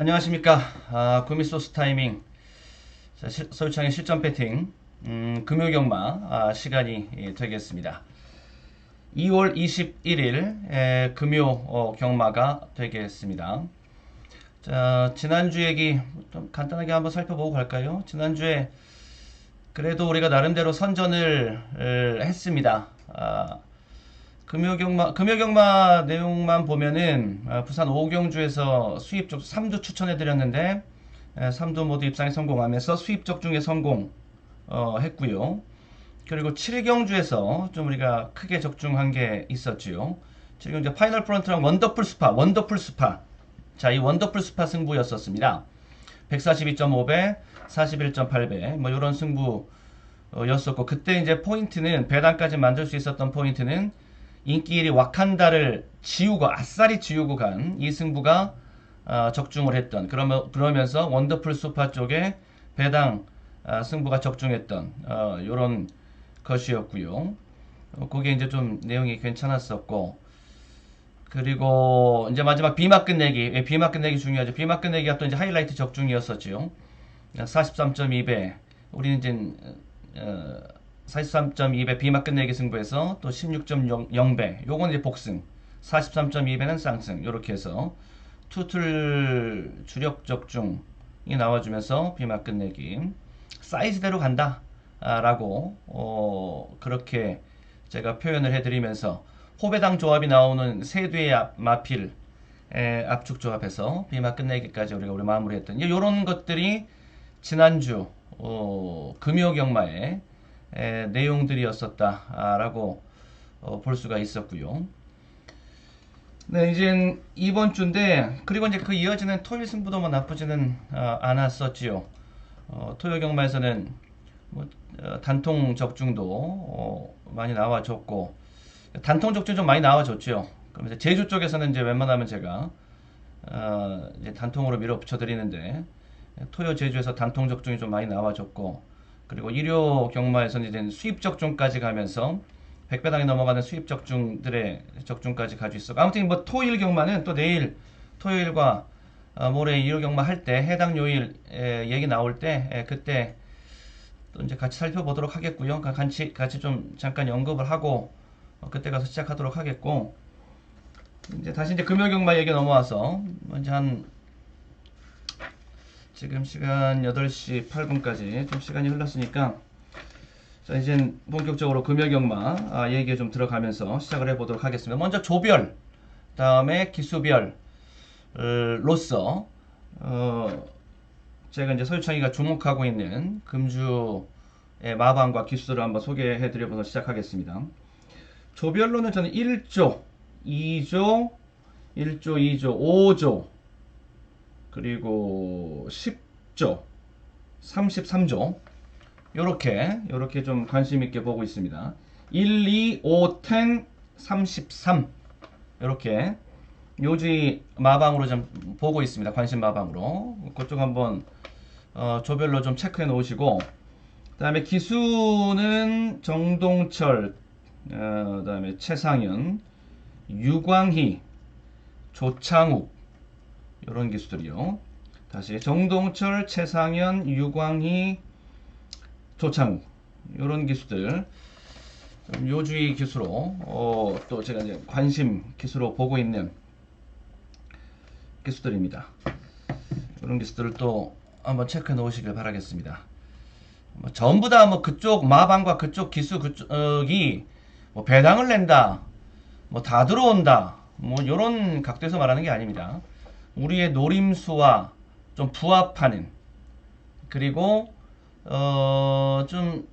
안녕하십니까. 구미소스 타이밍. 자, 서울창의 실전 배팅, 금요경마 시간이 되겠습니다. 2월 21일 금요 경마가 되겠습니다. 자, 지난주 얘기 좀 간단하게 한번 살펴보고 갈까요? 지난주에 그래도 우리가 나름대로 선전을 했습니다. 금요경마 내용만 보면은 부산 오경주에서 수입 쪽 3두 추천해드렸는데 3두 모두 입상에 성공하면서 수입 적중에 성공 했고요. 그리고 7경주에서 좀 우리가 크게 적중한 게 있었지요. 7경주 파이널 프런트랑 원더풀 스파. 자, 이 원더풀 스파 승부였었습니다. 142.5배, 41.8배 뭐 이런 승부였었고, 그때 이제 포인트는 배당까지 만들 수 있었던 포인트는 인기 1위 와칸다를 아싸리 지우고 간 이 승부가 적중을 했던, 그러면서 원더풀 수파 쪽에 배당 승부가 적중했던 이런 것이었고요. 그게 이제 좀 내용이 괜찮았었고, 그리고 이제 마지막 비막 끝내기, 비막 끝내기 중요하죠. 비막 끝내기가 또 이제 하이라이트 적중이었었죠. 43.2배, 우리는 이제 43.2배 비막 끝내기 승부에서 또 16.0배, 요건 이제 복승, 43.2배는 쌍승, 요렇게 해서 투툴 주력 적중이 나와주면서 비막 끝내기 사이즈대로 간다 라고 그렇게 제가 표현을 해드리면서 호배당 조합이 나오는 세두의 마필 압축 조합에서 비막 끝내기까지 우리 마무리했던 이런 것들이 지난주 금요경마의 내용들이었었다라고 볼 수가 있었고요. 네, 이제 이번 주인데, 그리고 이제 그 이어지는 토요일 승부도 뭐 나쁘지는 않았었지요. 토요 경마에서는 뭐 단통 적중도 많이 나와줬고, 단통 적중 좀 많이 나와줬죠. 그럼 이제 제주 쪽에서는 이제 웬만하면 제가 이제 단통으로 밀어붙여 드리는데, 토요 제주에서 단통 적중이 좀 많이 나와줬고, 그리고 일요 경마에서는 이제 수입 적중까지 가면서 백배당이 넘어가는 수입 적중들의 적중까지 가지고 있어. 아무튼 뭐 토일 경마는 또 내일 토요일과 모레 일요 경마 할 때 해당 요일 얘기 나올 때 그때 또 이제 같이 살펴보도록 하겠고요. 같이 좀 잠깐 언급을 하고 그때 가서 시작하도록 하겠고, 이제 다시 이제 금요 경마 얘기 넘어와서 이제 지금 시간 8시 8분까지 좀 시간이 흘렀으니까, 자, 이제 본격적으로 금요경마 얘기에 좀 들어가면서 시작을 해보도록 하겠습니다. 먼저 조별, 다음에 기수별 로서 제가 이제 서유창이가 주목하고 있는 금주의 마방과 기수를 한번 소개해드려보서 시작하겠습니다. 조별로는 저는 1조, 2조, 1조, 2조, 5조, 그리고 10조, 33조 요렇게 좀 관심 있게 보고 있습니다. 1, 2, 5, 10, 33 요렇게 요지 마방으로 좀 보고 있습니다. 관심 마방으로 그쪽 한번 조별로 좀 체크해 놓으시고, 그 다음에 기수는 정동철, 그 다음에 최상현, 유광희, 조창욱 요런 기수들이요. 다시 정동철, 최상현, 유광희, 조창욱 요런 기수들 요주의 기수로 또 제가 이제 관심 기수로 보고 있는 기수들입니다. 이런 기수들을 또 한번 체크해 놓으시길 바라겠습니다. 뭐 전부 다 뭐 그쪽 마방과 그쪽 기수 그쪽이 뭐 배당을 낸다, 뭐 다 들어온다, 뭐 요런 각도에서 말하는 게 아닙니다. 우리의 노림수와 좀 부합하는, 그리고 좀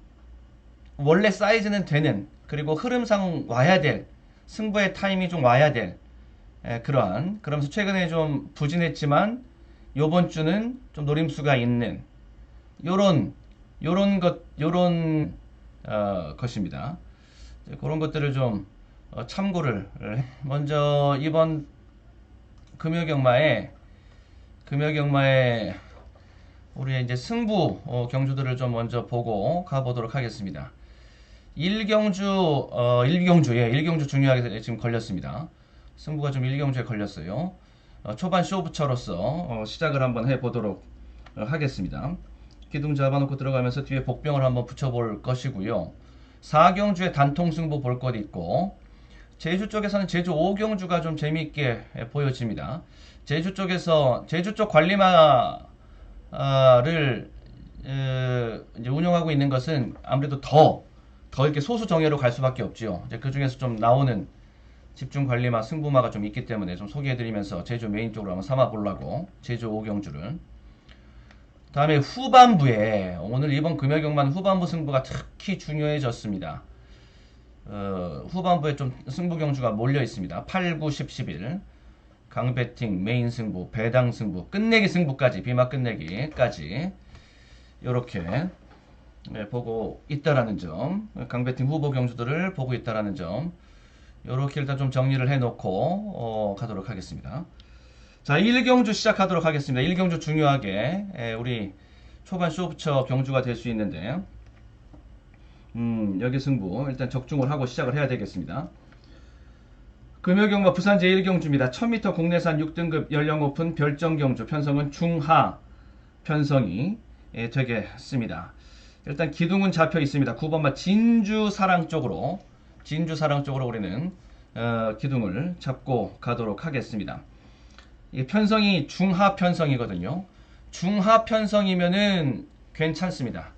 원래 사이즈는 되는, 그리고 흐름상 와야 될, 승부의 타임이 좀 와야 될 그러면서 최근에 좀 부진했지만 요번 주는 좀 노림수가 있는 요런 것입니다. 그런 것들을 좀 참고를 먼저 이번 금요경마에 우리 이제 승부 경주들을 좀 먼저 보고 가보도록 하겠습니다. 1경주 중요하게 지금 걸렸습니다. 승부가 좀 1경주에 걸렸어요. 초반 쇼부처로서 시작을 한번 해보도록 하겠습니다. 기둥 잡아놓고 들어가면서 뒤에 복병을 한번 붙여볼 것이고요. 4경주의 단통승부 볼 것 있고, 제주 쪽에서는 제주 5경주가 좀 재미있게 보여집니다. 제주 쪽에서 제주 쪽 관리마를 이제 운영하고 있는 것은 아무래도 더 이렇게 소수 정예로 갈 수밖에 없죠. 이제 그 중에서 좀 나오는 집중 관리마, 승부마가 좀 있기 때문에 좀 소개해드리면서 제주 메인 쪽으로 한번 삼아보려고 제주 5경주를. 다음에 후반부에 오늘 이번 금요경만 후반부 승부가 특히 중요해졌습니다. 후반부에 좀 승부 경주가 몰려 있습니다. 8, 9, 10, 11 강배팅, 메인 승부, 배당 승부, 끝내기 승부까지, 비마 끝내기까지 이렇게 보고 있다라는 점, 강배팅 후보 경주들을 보고 있다라는 점, 이렇게 일단 좀 정리를 해놓고 가도록 하겠습니다. 자, 1경주 시작하도록 하겠습니다. 1경주 중요하게 우리 초반 쇼부처 경주가 될 수 있는데, 여기 승부 일단 적중을 하고 시작을 해야 되겠습니다. 금요경마 부산 제1경주입니다. 1000m 국내산 6등급 연령 오픈 별정 경주, 편성은 중하 편성이 되겠습니다. 일단 기둥은 잡혀 있습니다. 9번마 진주사랑 쪽으로 우리는 기둥을 잡고 가도록 하겠습니다. 이 편성이 중하 편성이거든요. 중하 편성이면은 괜찮습니다.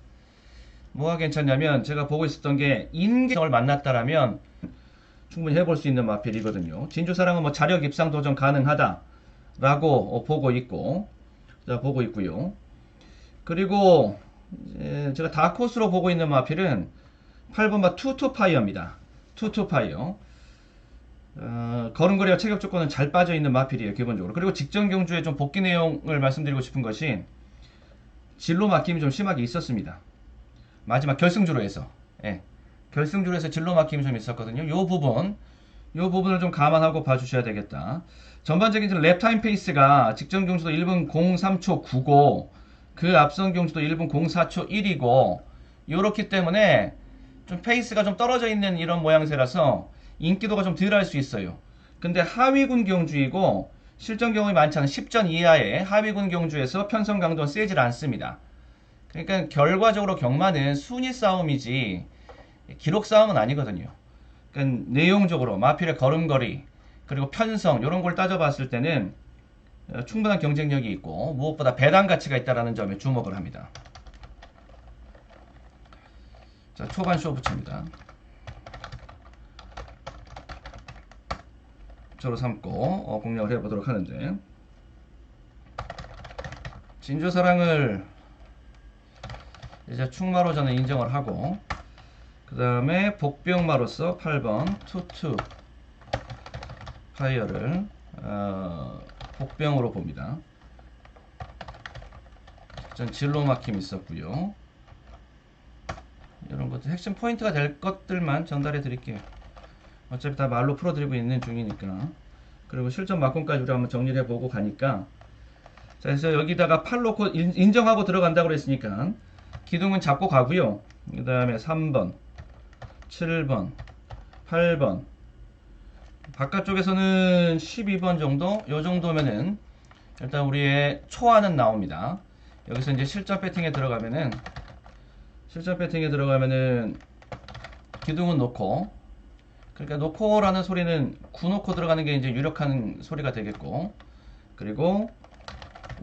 뭐가 괜찮냐면, 제가 보고 있었던 게 인계성을 만났다라면 충분히 해볼 수 있는 마필이거든요. 진주사랑은 뭐 자력 입상 도전 가능하다라고 보고 있고요. 그리고 제가 다크호스로 보고 있는 마필은 8번마 투투파이어입니다. 투투파이어. 걸음걸이와 체격 조건은 잘 빠져있는 마필이에요, 기본적으로. 그리고 직전 경주에 좀 복귀 내용을 말씀드리고 싶은 것이, 진로 막힘이 좀 심하게 있었습니다. 마지막 결승주로 해서. 결승주로 해서 진로 막힘이 좀 있었거든요. 요 부분을 좀 감안하고 봐주셔야 되겠다. 전반적인 랩 타임 페이스가 직전 경주도 1분 03초 9고, 그 앞선 경주도 1분 04초 1이고, 요렇기 때문에 좀 페이스가 좀 떨어져 있는 이런 모양새라서 인기도가 좀 덜 할 수 있어요. 근데 하위군 경주이고 실전 경험이 많지 않은 10전 이하의 하위군 경주에서 편성 강도는 세질 않습니다. 그러니까 결과적으로 경마는 순위 싸움이지 기록 싸움은 아니거든요. 그러니까 내용적으로 마필의 걸음걸이 그리고 편성 이런 걸 따져봤을 때는 충분한 경쟁력이 있고 무엇보다 배당 가치가 있다는 점에 주목을 합니다. 자, 초반 쇼부츠입니다. 저로 삼고 공략을 해보도록 하는데, 진주사랑을 이제 충마로 저는 인정을 하고, 그 다음에 복병마로서 8번 투투 파이어를 복병으로 봅니다. 전 진로 막힘 있었고요. 이런 것들 핵심 포인트가 될 것들만 전달해 드릴게요. 어차피 다 말로 풀어드리고 있는 중이니까. 그리고 실전 막공까지 우리 한번 정리를 해보고 가니까. 자, 그래서 여기다가 팔 놓고 인정하고 들어간다고 그랬으니까 기둥은 잡고 가고요. 그 다음에 3번, 7번, 8번, 바깥쪽에서는 12번 정도? 요 정도면은 일단 우리의 초안은 나옵니다. 여기서 이제 실전 배팅에 들어가면은 기둥은 놓고, 그러니까 놓고라는 소리는 구놓고 들어가는 게 이제 유력한 소리가 되겠고, 그리고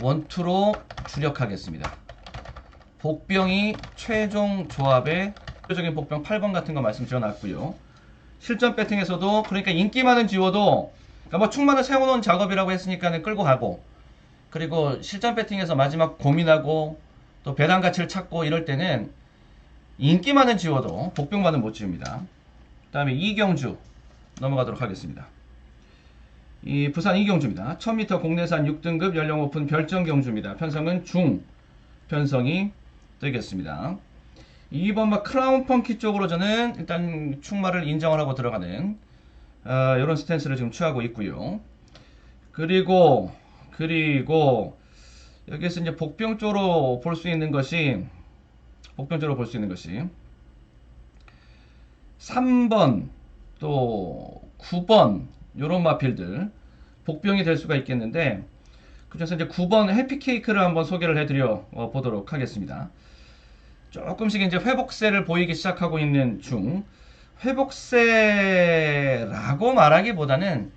원투로 주력하겠습니다. 복병이 최종 조합의 대표적인 복병 8번 같은 거 말씀드려놨고요. 실전 배팅에서도 그러니까 인기 많은 지워도, 그러니까 뭐 충만을 세워놓은 작업이라고 했으니까는 끌고 가고, 그리고 실전 배팅에서 마지막 고민하고 또 배당 가치를 찾고 이럴 때는 인기 많은 지워도 복병만은 못 지웁니다. 그 다음에 이경주 넘어가도록 하겠습니다. 이 부산 이경주입니다. 1000m 국내산 6등급 연령 오픈 별정 경주입니다. 편성은 중 편성이 되겠습니다. 2번마 크라운 펑키 쪽으로 저는 일단 충마를 인정을 하고 들어가는 이런 스탠스를 지금 취하고 있고요. 그리고 여기서 이제 복병 쪽으로 볼 수 있는 것이 3번 또 9번 요런 마필들, 복병이 될 수가 있겠는데, 그중에서 이제 9번 해피케이크를 한번 소개를 해드려 보도록 하겠습니다. 조금씩 이제 회복세를 보이기 시작하고 있는 중, 회복세라고 말하기보다는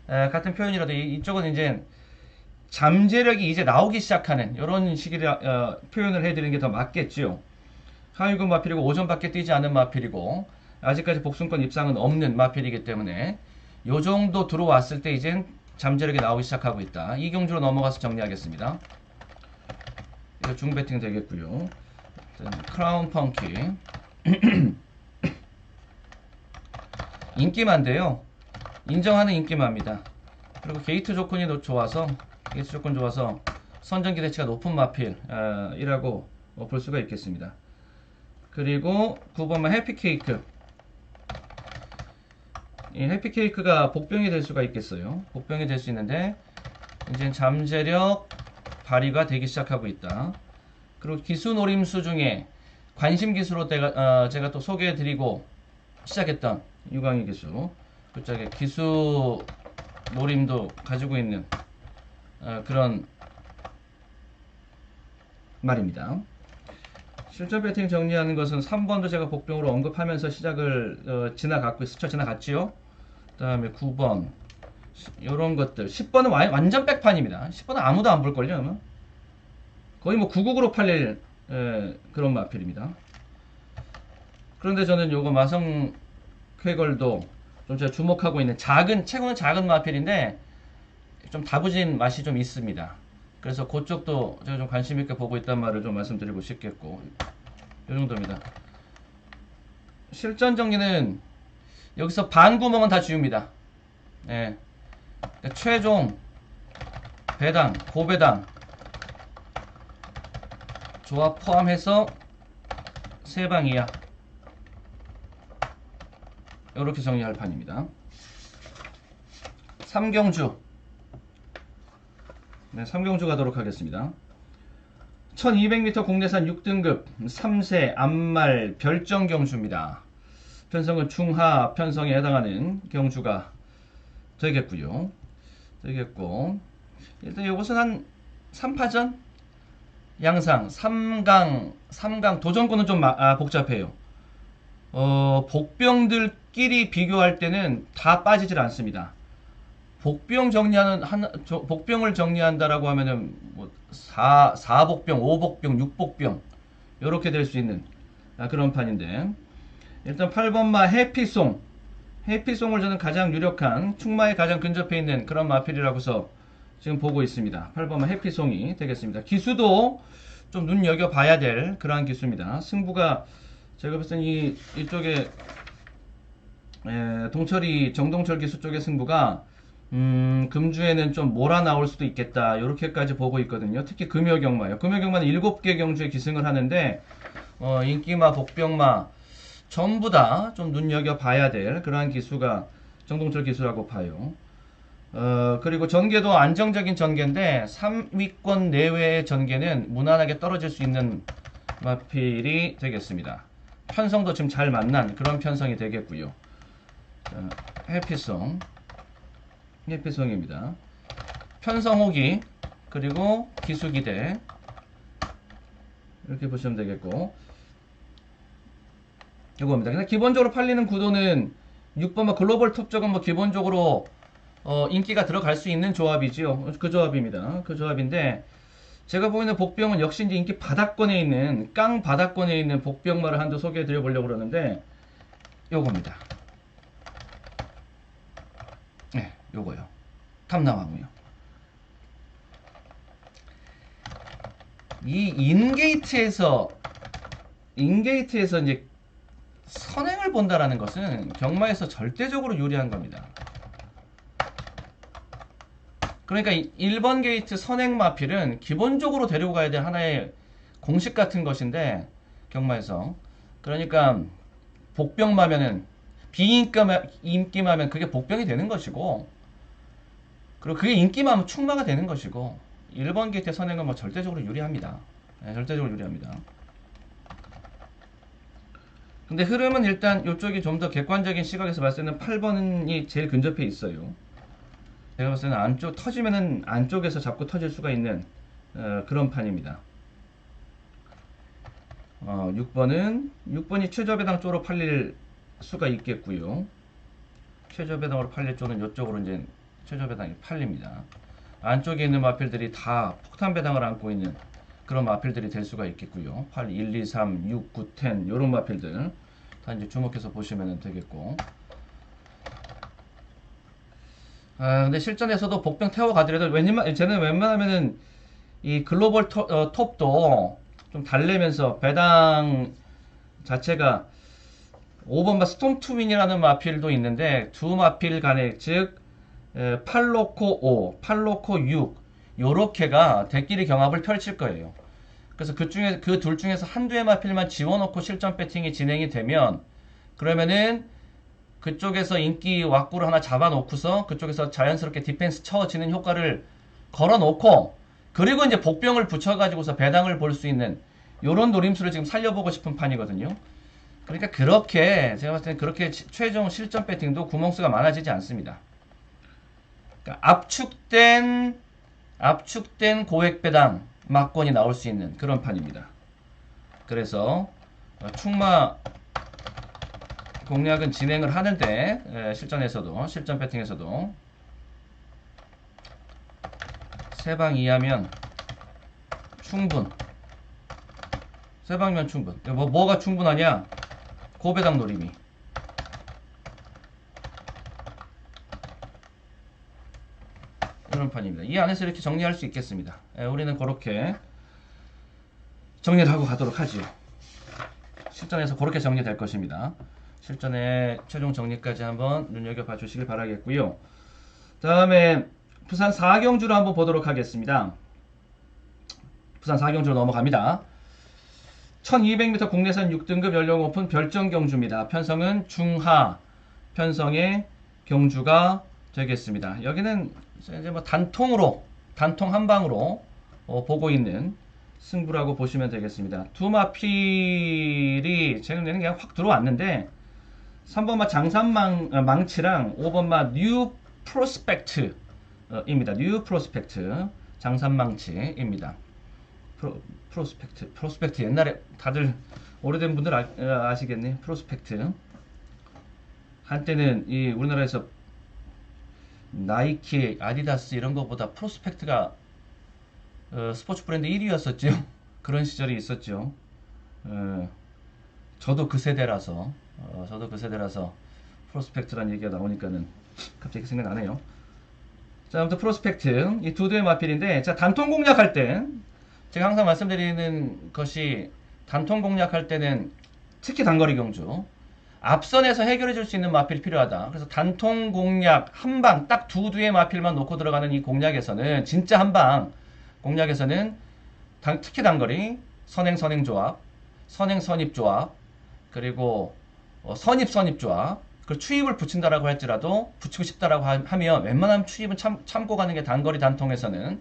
같은 표현이라도 이쪽은 이제 잠재력이 이제 나오기 시작하는 이런 식의 표현을 해드리는 게 더 맞겠지요. 하위군 마필이고 오전밖에 뛰지 않은 마필이고 아직까지 복순권 입상은 없는 마필이기 때문에 요 정도 들어왔을 때 이젠 잠재력이 나오기 시작하고 있다. 이 경주로 넘어가서 정리하겠습니다. 이거 중배팅 되겠고요. 크라운 펑키 인기만인데요. 인정하는 인기마입니다. 그리고 게이트 조건이 좋아서 선전 기대치가 높은 마필이라고 볼 수가 있겠습니다. 그리고 9번만 해피케이크. 이 해피케이크가 복병이 될 수가 있겠어요. 복병이 될 수 있는데 이제 잠재력 발휘가 되기 시작하고 있다. 그리고 기수 노림수 중에 관심 기수로 제가 또 소개해드리고 시작했던 유광희 기수, 그쪽에 기수 노림도 가지고 있는 그런 말입니다. 실전 배팅 정리하는 것은 3번도 제가 복병으로 언급하면서 시작을 스쳐 지나갔지요. 그 다음에 9번 요런 것들. 10번은 완전 백판입니다. 10번은 아무도 안 볼걸요. 거의 뭐 9국으로 팔릴 그런 마필입니다. 그런데 저는 요거 마성 쾌걸도 좀 제가 주목하고 있는 체구는 작은 마필인데 좀 다부진 맛이 좀 있습니다. 그래서 그쪽도 제가 좀 관심 있게 보고 있단 말을 좀 말씀드리고 싶겠고, 이 정도입니다. 실전 정리는 여기서 반 구멍은 다 지웁니다. 예. 최종 배당, 고배당 조합 포함해서 3방 이하, 이렇게 정리할 판입니다. 3경주. 네, 3경주 가도록 하겠습니다. 1200m 국내산 6등급 3세 암말 별정 경주입니다. 편성은 중하 편성에 해당하는 경주가 되겠고요. 일단 이것은 한 3파전 양상 3강 도전권은 좀 복잡해요. 복병들끼리 비교할 때는 다 빠지질 않습니다. 복병을 정리한다라고 하면은 뭐 4복병, 5복병, 6복병 이렇게 될 수 있는 그런 판인데, 일단 8번마 해피송을 저는 가장 유력한 충마에 가장 근접해 있는 그런 마필이라고서 지금 보고 있습니다. 8번마 해피송이 되겠습니다. 기수도 좀 눈여겨봐야 될 그러한 기수입니다. 승부가 제가 봤을 때 이쪽에 정동철 기수 쪽의 승부가 금주에는 좀 몰아 나올 수도 있겠다, 이렇게까지 보고 있거든요. 특히 금요경마요. 금요경마는 7개 경주에 기승을 하는데 인기마, 복병마 전부 다 좀 눈여겨봐야 될 그러한 기수가 정동철 기수라고 봐요. 그리고 전개도 안정적인 전개인데 3위권 내외의 전개는 무난하게 떨어질 수 있는 마필이 되겠습니다. 편성도 지금 잘 만난 그런 편성이 되겠고요. 해피송입니다. 편성 호기, 그리고 기수기대, 이렇게 보시면 되겠고, 이겁니다. 그냥 기본적으로 팔리는 구도는 6번 글로벌 톱 쪽은 뭐 기본적으로 인기가 들어갈 수 있는 조합이지요. 그 조합입니다. 그 조합인데, 제가 보이는 복병은 역시 이제 인기 바닥권에 있는, 깡 바닥권에 있는 복병마를 한두 소개해 드려 보려고 그러는데, 요겁니다. 네, 요거요. 탐나왕이요. 이 인게이트에서 이제 선행을 본다라는 것은 경마에서 절대적으로 유리한 겁니다. 그러니까 1번 게이트 선행 마필은 기본적으로 데리고 가야 될 하나의 공식 같은 것인데, 경마에서. 그러니까 복병마면은 비인기마면 그게 복병이 되는 것이고, 그리고 그게 인기마면 충마가 되는 것이고, 1번 게이트 선행은 뭐 절대적으로 유리합니다. 네, 절대적으로 유리합니다. 근데 흐름은 일단 이쪽이 좀 더 객관적인 시각에서 봤을 때는 8번이 제일 근접해 있어요. 제가 봤을 때는 안쪽 터지면은 안쪽에서 잡고 터질 수가 있는 그런 판입니다. 6번이 최저배당 쪽으로 팔릴 수가 있겠고요. 최저배당으로 팔릴 쪽은 이쪽으로 이제 최저배당이 팔립니다. 안쪽에 있는 마필들이 다 폭탄배당을 안고 있는 그런 마필들이 될 수가 있겠고요. 8, 1, 2, 3, 6, 9, 10 요런 마필들 다 이제 주목해서 보시면 되겠고. 근데 실전에서도 복병 태워가더라도 쟤는 웬만하면은 이 글로벌 톱도 좀 달래면서 배당 자체가 5번마 스톰투윈이라는 마필도 있는데 두 마필 간에 즉 8로코 5, 8로코 6 요렇게가 대끼리 경합을 펼칠 거예요. 그래서 그 둘 중에서 한두의 마필만 지워놓고 실전 배팅이 진행이 되면 그러면은 그쪽에서 인기 왁구를 하나 잡아놓고서 그쪽에서 자연스럽게 디펜스 쳐지는 효과를 걸어놓고 그리고 이제 복병을 붙여가지고서 배당을 볼 수 있는 요런 노림수를 지금 살려보고 싶은 판이거든요. 그러니까 그렇게 제가 봤을 때는 그렇게 최종 실전 배팅도 구멍수가 많아지지 않습니다. 그러니까 압축된 고액 배당 막권이 나올 수 있는 그런 판입니다. 그래서 충마 공략은 진행을 하는데 실전에서도 실전 배팅에서도 3방 이하면 충분. 3방이면 충분. 뭐가 충분하냐? 고배당 노림이. 이런 판입니다. 이 안에서 이렇게 정리할 수 있겠습니다. 우리는 그렇게 정리를 하고 가도록 하지요. 실전에서 그렇게 정리될 것입니다. 실전에 최종 정리까지 한번 눈여겨봐 주시길 바라겠고요. 다음에 부산 4경주를 한번 보도록 하겠습니다. 부산 4경주로 넘어갑니다. 1200m 국내산 6등급 연령 오픈 별정 경주입니다. 편성은 중하 편성의 경주가 되겠습니다. 여기는 이제 뭐 단통 한방으로 보고 있는 승부라고 보시면 되겠습니다. 두 마필이 제 눈에는 그냥 확 들어왔는데 3번마 장산망치랑 5번마 뉴 프로스펙트입니다. 뉴 프로스펙트 장산망치입니다. 프로스펙트 옛날에 다들 오래된 분들 아시겠네. 프로스펙트 한때는 이 우리나라에서 나이키, 아디다스 이런 거보다 프로스펙트가 스포츠 브랜드 1위였었죠. 그런 시절이 있었죠. 저도 그 세대라서 프로스펙트란 얘기가 나오니까는 갑자기 생각나네요. 자, 아무튼 프로스펙트 이 두 대의 마필인데, 자 단통 공략할 때 제가 항상 말씀드리는 것이 단통 공략할 때는 특히 단거리 경주 앞선에서 해결해 줄 수 있는 마필이 필요하다. 그래서 단통 공략 한방 딱 두 대의 마필만 놓고 들어가는 이 공략에서는 진짜 한방 공략에서는 특히 단거리 선행 조합, 선행 선입 조합, 그리고 선입 조합, 그 추입을 붙인다라고 할지라도 붙이고 싶다라고 하면 웬만하면 추입은 참고 가는 게 단거리 단통에서는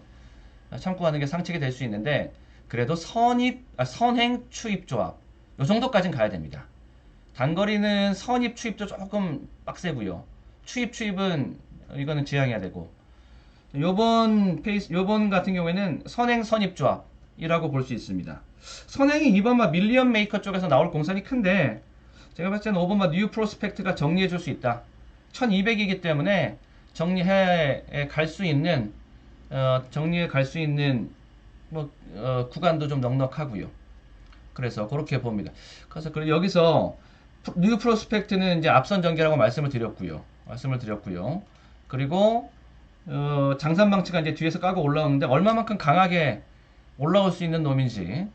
참고 가는 게 상책이 될 수 있는데 그래도 선행 추입 조합 요 정도까지는 가야 됩니다. 단거리는 선입 추입도 조금 빡세고요. 추입은 이거는 지양해야 되고 요번 같은 경우에는 선행 선입 조합이라고 볼 수 있습니다. 선행이 2번마 밀리언 메이커 쪽에서 나올 공산이 큰데 제가 봤을 때는 5번마 뉴 프로스펙트가 정리해 줄 수 있다. 1200이기 때문에 정리해 갈 수 있는 구간도 좀 넉넉하고요. 그래서 그렇게 봅니다. 그래서 여기서 뉴 프로스펙트는 이제 앞선 전개라고 말씀을 드렸고요. 그리고 장산망치가 이제 뒤에서 까고 올라오는데 얼마만큼 강하게 올라올 수 있는 놈인지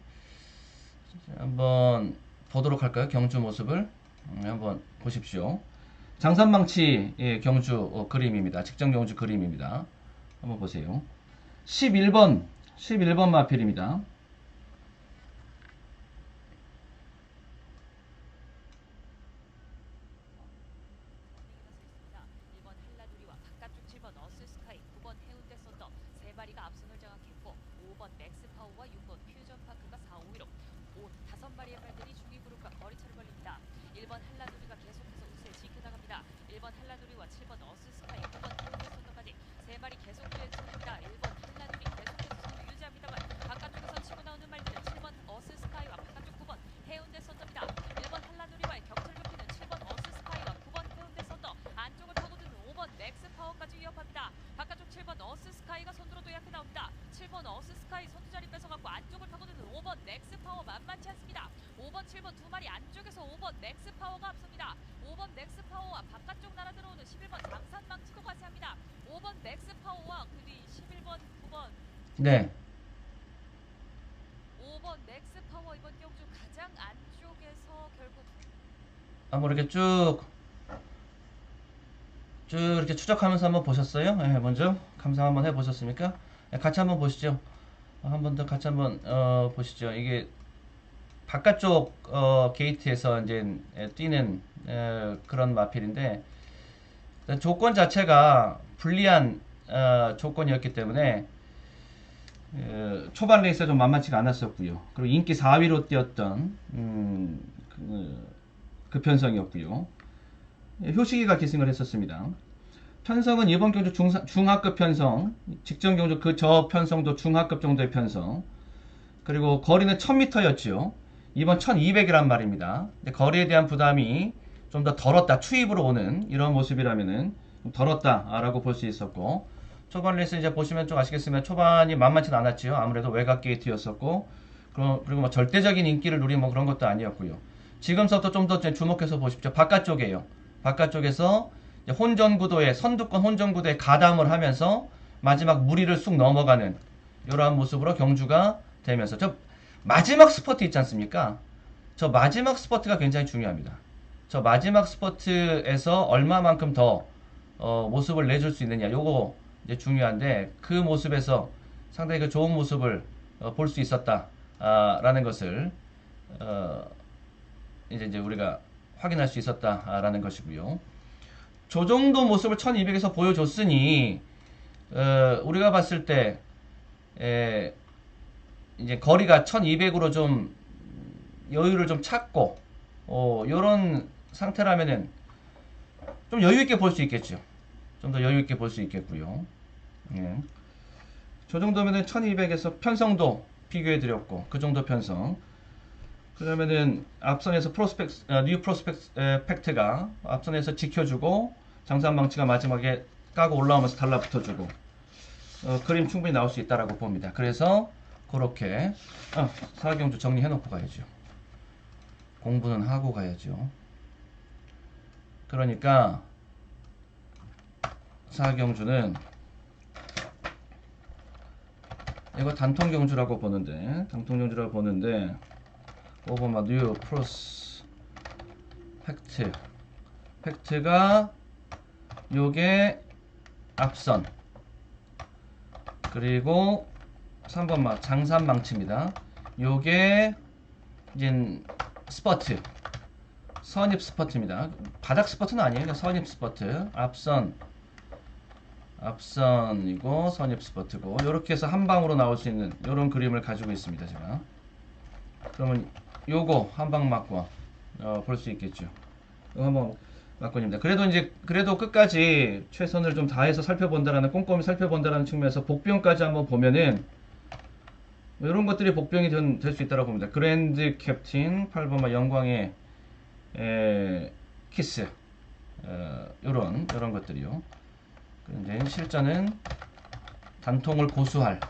한번 보도록 할까요? 경주 모습을 한번 보십시오. 장산망치 경주 그림입니다. 직전 경주 그림입니다. 한번 보세요. 11번 마필입니다. 말이 계속된 중입니다. 1번 한라둘이 계속해서 선두 유지합니다만 바깥쪽에서 치고 나오는 말들은 7번 어스스카이와 바깥쪽 9번 해운대 선더입니다. 1번 한라둘이와의 격차를 좁히는 7번 어스스카이와 9번 해운대 선더, 안쪽을 파고드는 5번 맥스파워까지 위협합니다. 바깥쪽 7번 어스스카이가 선두로 도약해 나옵니다. 7번 어스스카이 선두 자리 뺏어갖고 안쪽을 파고드는 5번 맥스파워 만만치 않습니다. 5번 7번 두 마리 안쪽에서 5번 맥스파워가 앞섭니다. 5번 맥스파워와 바깥쪽 날아 들어오는 11번 장산망치도 과세합니다. 5번 맥스파워와 그 뒤 11번 9번 네. 5번 맥스파워 이번 경주 가장 안쪽에서 결국 한번 이렇게 쭉 이렇게 추적하면서 한번 보셨어요? 네, 먼저 감상 한번 해보셨습니까? 네, 같이 한번 보시죠. 한 번 더 같이 한번 보시죠. 이게 바깥쪽 게이트에서 이제 뛰는 그런 마필인데 조건 자체가 불리한 조건이었기 때문에 초반 레이스가 좀 만만치가 않았었고요. 그리고 인기 4위로 뛰었던 그 편성이었고요. 효식이가 기승을 했었습니다. 편성은 이번 경주 중하급 편성, 직전 경주 그 저 편성도 중하급 정도의 편성, 그리고 거리는 1000m였죠. 이번 1200이란 말입니다. 거리에 대한 부담이 좀 더 덜었다, 추입으로 오는 이런 모습이라면은 좀 덜었다라고 볼 수 있었고, 초반 레이스 이제 보시면 좀 아시겠지만 초반이 만만치 않았지요. 아무래도 외곽 게이트였었고, 그리고 뭐 절대적인 인기를 누린 뭐 그런 것도 아니었고요. 지금부터 좀 더 주목해서 보십시오. 바깥쪽이에요. 바깥쪽에서 혼전 구도에, 선두권 혼전 구도에 가담을 하면서 마지막 무리를 쑥 넘어가는 이러한 모습으로 경주가 되면서, 저 마지막 스퍼트 있지 않습니까? 저 마지막 스퍼트가 굉장히 중요합니다. 저 마지막 스퍼트에서 얼마만큼 더 모습을 내줄 수 있느냐, 요거 이제 중요한데, 그 모습에서 상당히 그 좋은 모습을 볼 수 있었다 라는 것을 이제 우리가 확인할 수 있었다라는 것이고요. 저 정도 모습을 1200에서 보여줬으니 우리가 봤을 때 이제 거리가 1200으로 좀 여유를 좀 찾고 요런 상태라면은 좀 여유있게 볼 수 있겠죠. 좀 더 여유있게 볼 수 있겠고요. 예. 저 정도면은 1200에서 편성도 비교해 드렸고, 그 정도 편성. 그러면은 앞선에서 뉴 프로스펙트가 앞선에서 지켜주고, 장산망치가 마지막에 까고 올라오면서 달라붙어주고, 그림 충분히 나올 수 있다라고 봅니다. 그래서 그렇게 4경주 정리해놓고 가야죠. 공부는 하고 가야죠. 그러니까 4경주는 이거 단통경주라고 보는데, 오버마 뉴 프로스 팩트가 요게 앞선, 그리고 3번 장산망치입니다. 요게 이제 스퍼트, 선입 스퍼트입니다. 바닥 스퍼트는 아니에요. 선입 스퍼트, 앞선이고 선입 스퍼트고, 요렇게 해서 한 방으로 나올 수 있는 요런 그림을 가지고 있습니다. 제가 그러면 요거 한 방 맞고 볼 수 있겠죠. 요거 한번 맞건입니다. 그래도 끝까지 최선을 좀 다해서 살펴본다라는, 꼼꼼히 살펴본다라는 측면에서 복병까지 한번 보면은 이런 것들이 복병이 될 수 있다고 봅니다. 그랜드 캡틴 8번마 영광의 키스, 요런 것들이요. 이제 실전은 단통을 고수합니다.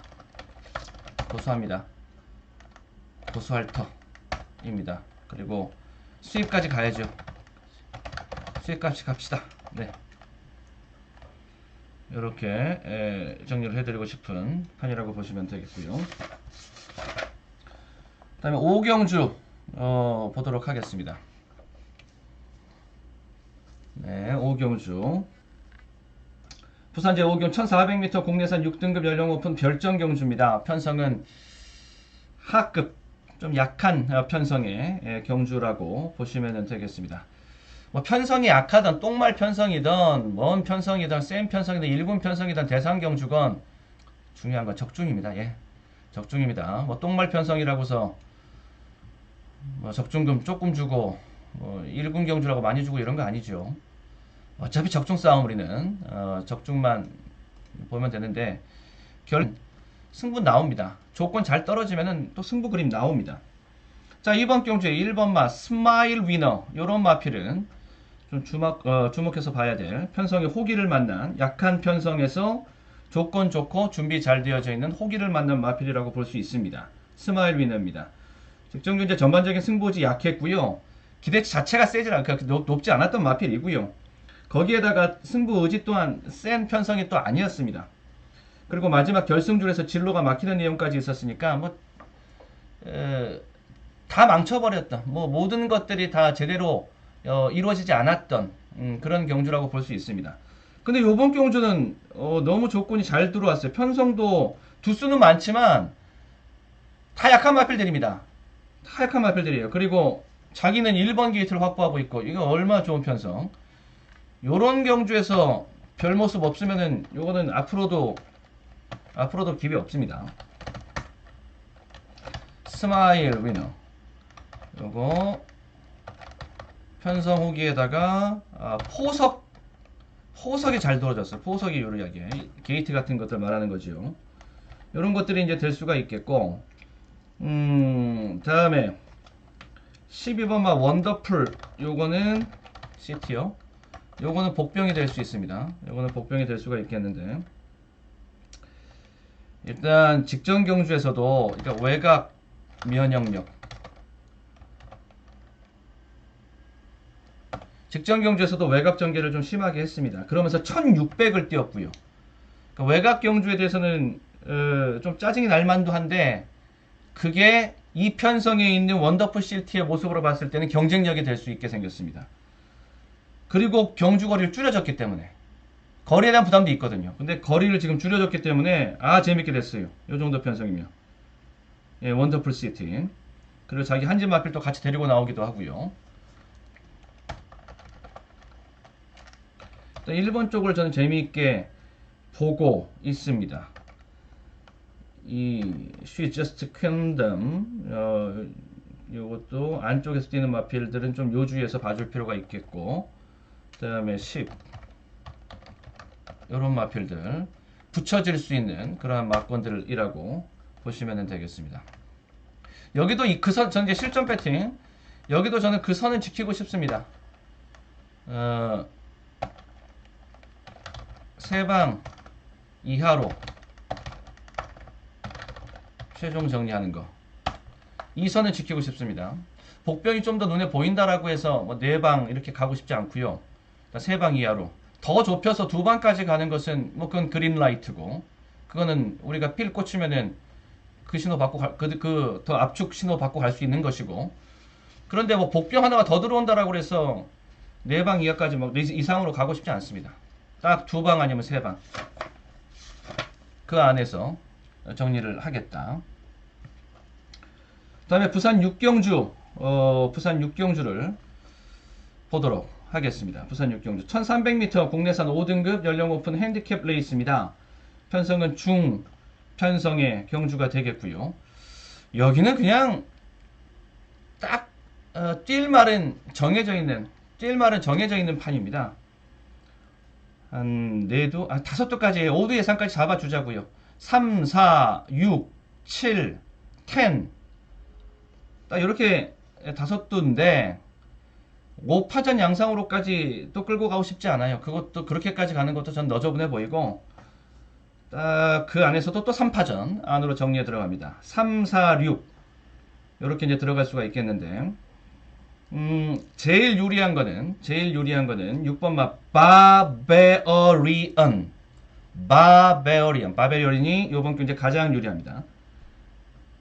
고수할터입니다. 그리고 수입까지 가야죠. 수입까지 갑시다. 네. 이렇게 정리를 해드리고 싶은 판이라고 보시면 되겠고요. 그 다음에 5경주 보도록 하겠습니다. 네, 5경주 부산 제5경 1400m 국내산 6등급 연령 오픈 별정 경주입니다. 편성은 하급, 좀 약한 편성의 경주라고 보시면 되겠습니다. 뭐 편성이 약하던 똥말 편성이든 먼 편성이든 센 편성이든 일군 편성이든 대상 경주건 중요한 건 적중입니다. 예, 적중입니다. 뭐 똥말 편성이라고서 뭐 적중금 조금 주고 뭐 일군 경주라고 많이 주고 이런 거 아니죠. 어차피 적중 싸움, 우리는 적중만 보면 되는데 승부 나옵니다. 조건 잘 떨어지면은 또 승부 그림 나옵니다. 자, 이번 경주에 1번 마 스마일 위너 요런 마필은 좀 주목해서 봐야 될 편성의 호기를 만난 약한 편성에서 조건 좋고 준비 잘 되어져 있는 호기를 만난 마필이라고 볼 수 있습니다. 스마일 위너입니다. 직전 경제 전반적인 승부지 약했고요. 기대치 자체가 높지 않았던 마필이고요. 거기에다가 승부 의지 또한 센 편성이 또 아니었습니다. 그리고 마지막 결승줄에서 진로가 막히는 내용까지 있었으니까 다 망쳐버렸던 모든 것들이 다 제대로 이루어지지 않았던 그런 경주라고 볼 수 있습니다. 근데 요번 경주는 너무 조건이 잘 들어왔어요. 편성도 두수는 많지만 다 약한 마필들입니다. 다 약한 마필들이에요. 그리고 자기는 1번 게이트를 확보하고 있고 이거 얼마나 좋은 편성. 요런 경주에서 별 모습 없으면은 요거는 앞으로도 기회 없습니다. 스마일 위너 요거 편성 후기에다가 포석이 잘 들어졌어요. 포석이 요리하게 게이트 같은 것들 말하는 거죠. 요런 것들이 이제 될 수가 있겠고 다음에 12번 마 원더풀 요거는 C티어 요거는 복병이 될 수 있습니다. 요거는 복병이 될 수가 있겠는데 일단 직전 경주에서도 그러니까 외곽 면역력 직전 경주에서도 외곽 전개를 좀 심하게 했습니다. 그러면서 1600을 띄웠고요. 그러니까 외곽 경주에 대해서는 좀 짜증이 날 만도 한데 그게 이 편성에 있는 원더풀 CT의 모습으로 봤을 때는 경쟁력이 될 수 있게 생겼습니다. 그리고 경주 거리를 줄여줬기 때문에 거리에 대한 부담도 있거든요. 근데 거리를 지금 줄여줬기 때문에 재밌게 됐어요. 이 정도 편성이면 원더풀 CT 그리고 자기 한진 마필 또 같이 데리고 나오기도 하고요. 1번 쪽을 저는 재미있게 보고 있습니다. 이 She Just Kingdom 요것도 안쪽에서 뛰는 마필들은 좀 요주에서 봐줄 필요가 있겠고 그 다음에 10 요런 마필들 붙여질 수 있는 그러한 막건들이라고 보시면 되겠습니다. 여기도 저는 이제 실전 배팅 여기도 저는 그 선은 지키고 싶습니다. 3방 이하로 최종 정리하는 거. 이 선을 지키고 싶습니다. 복병이 좀 더 눈에 보인다라고 해서 4방 이렇게 가고 싶지 않고요. 3방 이하로. 더 좁혀서 2방까지 가는 것은 그건 그린라이트고 그거는 우리가 필 꽂히면은 그 신호 받고 더 압축 신호 받고 갈 수 있는 것이고 그런데 복병 하나가 더 들어온다라고 해서 4방 이하까지 이상으로 가고 싶지 않습니다. 딱 2방 아니면 3방 그 안에서 정리를 하겠다. 그 다음에 부산 6경주를 보도록 하겠습니다. 부산 6경주 1300m 국내산 5등급 연령 오픈 핸디캡 레이스입니다. 편성은 중 편성의 경주가 되겠고요. 여기는 그냥 딱 뛸 말은 정해져 있는 판입니다. 한 5도까지 5도 예상까지 잡아주자고요. 3, 4, 6, 7, 10 딱 이렇게 5도인데 5파전 양상으로까지 또 끌고 가고 싶지 않아요. 그것도 그렇게까지 가는 것도 전 너저분해 보이고 딱 그 안에서도 또 3파전 안으로 정리해 들어갑니다. 3, 4, 6 이렇게 이제 들어갈 수가 있겠는데 제일 유리한 거는 6번 마 바베리언이 요번 경제 가장 유리합니다.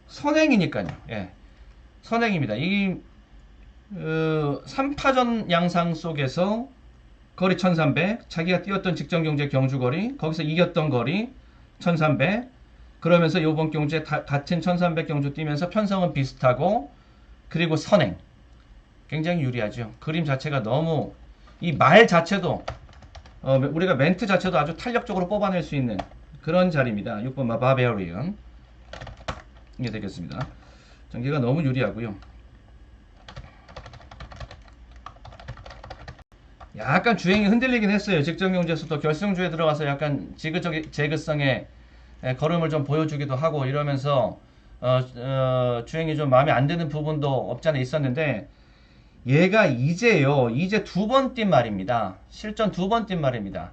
선행이니까요. 선행입니다. 이 3파전 양상 속에서 거리 1300 자기가 뛰었던 직전 경제 경주 거리 거기서 이겼던 거리 1300 그러면서 요번 경주에 같은 1300 경주 뛰면서 편성은 비슷하고 그리고 선행 굉장히 유리하죠. 그림 자체가 너무 이 말 자체도 우리가 멘트 자체도 아주 탄력적으로 뽑아낼 수 있는 그런 자리입니다. 6번 바베리언 이게 되겠습니다. 전개가 너무 유리하고요. 약간 주행이 흔들리긴 했어요. 직전경주에서도 결승주에 들어가서 약간 지그성의 걸음을 좀 보여주기도 하고 이러면서 주행이 좀 마음에 안 드는 부분도 없지 않아 있었는데 얘가 이제 두 번 뛴 말입니다. 실전 두 번 뛴 말입니다.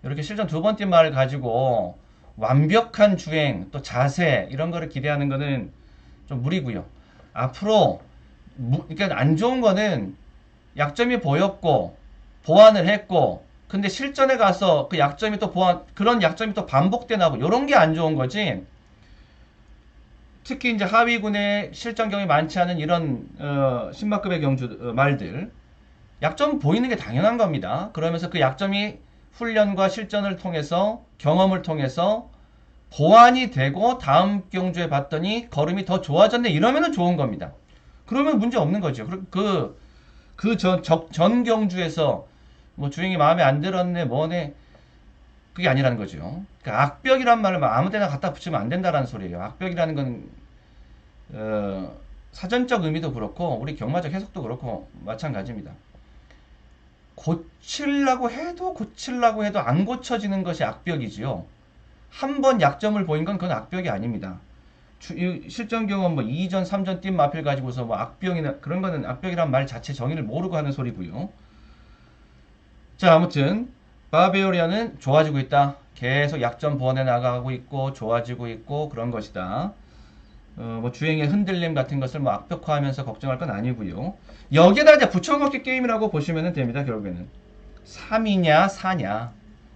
이렇게 실전 두 번 뛴 말을 가지고 완벽한 주행 또 자세 이런 거를 기대하는 거는 좀 무리고요. 앞으로 그러니까 안 좋은 거는 약점이 보였고 보완을 했고 근데 실전에 가서 그 약점이 또 그런 약점이 또 반복돼 나고 이런 게 안 좋은 거지. 특히 이제 하위군의 실전 경험이 많지 않은 이런 신마급의 경주 말들 약점 보이는 게 당연한 겁니다. 그러면서 그 약점이 훈련과 실전을 통해서 경험을 통해서 보완이 되고 다음 경주에 봤더니 걸음이 더 좋아졌네 이러면은 좋은 겁니다. 그러면 문제 없는 거죠. 전 경주에서 뭐 주행이 마음에 안 들었네 뭐네 그게 아니라는 거죠. 그러니까 악벽이란 말을 아무데나 갖다 붙이면 안 된다라는 소리예요. 악벽이라는 건 사전적 의미도 그렇고 우리 경마적 해석도 그렇고 마찬가지입니다. 고치려고 해도 안 고쳐지는 것이 악벽이지요. 한 번 약점을 보인 건 그건 악벽이 아닙니다. 실전 경험 뭐 2전, 3전 뛴 마필 가지고서 뭐 악벽이나 그런 거는 악벽이란 말 자체 정의를 모르고 하는 소리고요. 자, 아무튼 바베오리아는 좋아지고 있다. 계속 약점 보완해 나가고 있고 좋아지고 있고 그런 것이다. 뭐 주행의 흔들림 같은 것을 뭐 악벽화하면서 걱정할 건 아니고요. 여기에다 이제 붙여먹기 게임이라고 보시면 됩니다. 결국에는 3이냐 4냐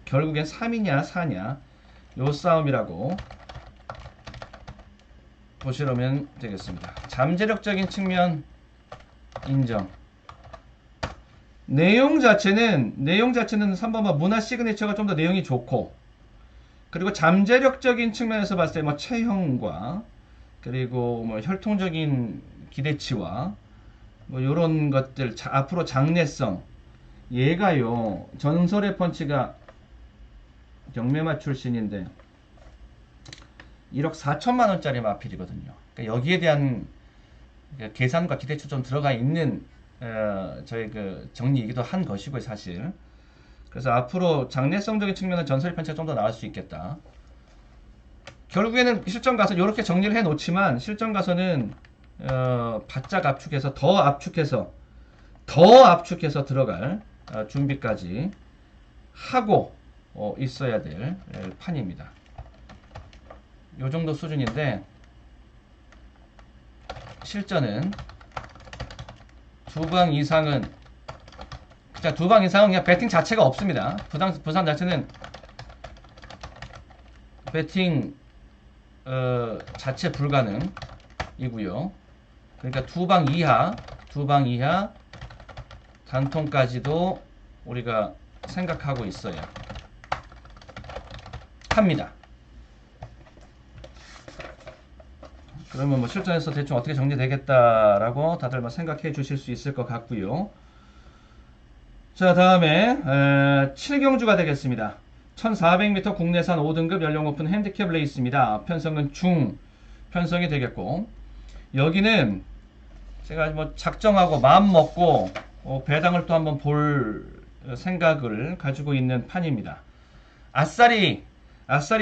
결국엔 3이냐 4냐 요 싸움이라고 보시려면 되겠습니다. 잠재력적인 측면 인정. 내용 자체는 3번만 문화 시그니처가 좀 더 내용이 좋고 그리고 잠재력적인 측면에서 봤을 때 뭐 체형과 그리고 뭐 혈통적인 기대치와 뭐 요런 것들 앞으로 장래성 얘가요 전설의 펀치가 경매마 출신인데 1억 4천만 원짜리 마필이거든요. 그러니까 여기에 대한 계산과 기대치 좀 들어가 있는 저희 그 정리이기도 한 것이고요, 사실. 그래서 앞으로 장래성적인 측면은 전설의 펀치가 좀 더 나을 수 있겠다. 결국에는 실전 가서 이렇게 정리를 해 놓지만 실전 가서는 바짝 압축해서 더 압축해서 들어갈 준비까지 하고 있어야 될 판입니다. 요 정도 수준인데 실전은 두 방 이상은 그냥 배팅 자체가 없습니다. 부산 자체는 배팅 자체 불가능이고요. 그러니까 두 방 이하 단통까지도 우리가 생각하고 있어야 합니다. 그러면 뭐 실전에서 대충 어떻게 정리되겠다라고 다들 생각해 주실 수 있을 것 같고요. 자, 다음에 7경주가 되겠습니다. 1400m 국내산 5등급 연령 오픈 핸디캡 레이스입니다. 편성은 중 편성이 되겠고 여기는 제가 뭐 작정하고 마음 먹고 배당을 또 한번 볼 생각을 가지고 있는 판입니다. 아싸리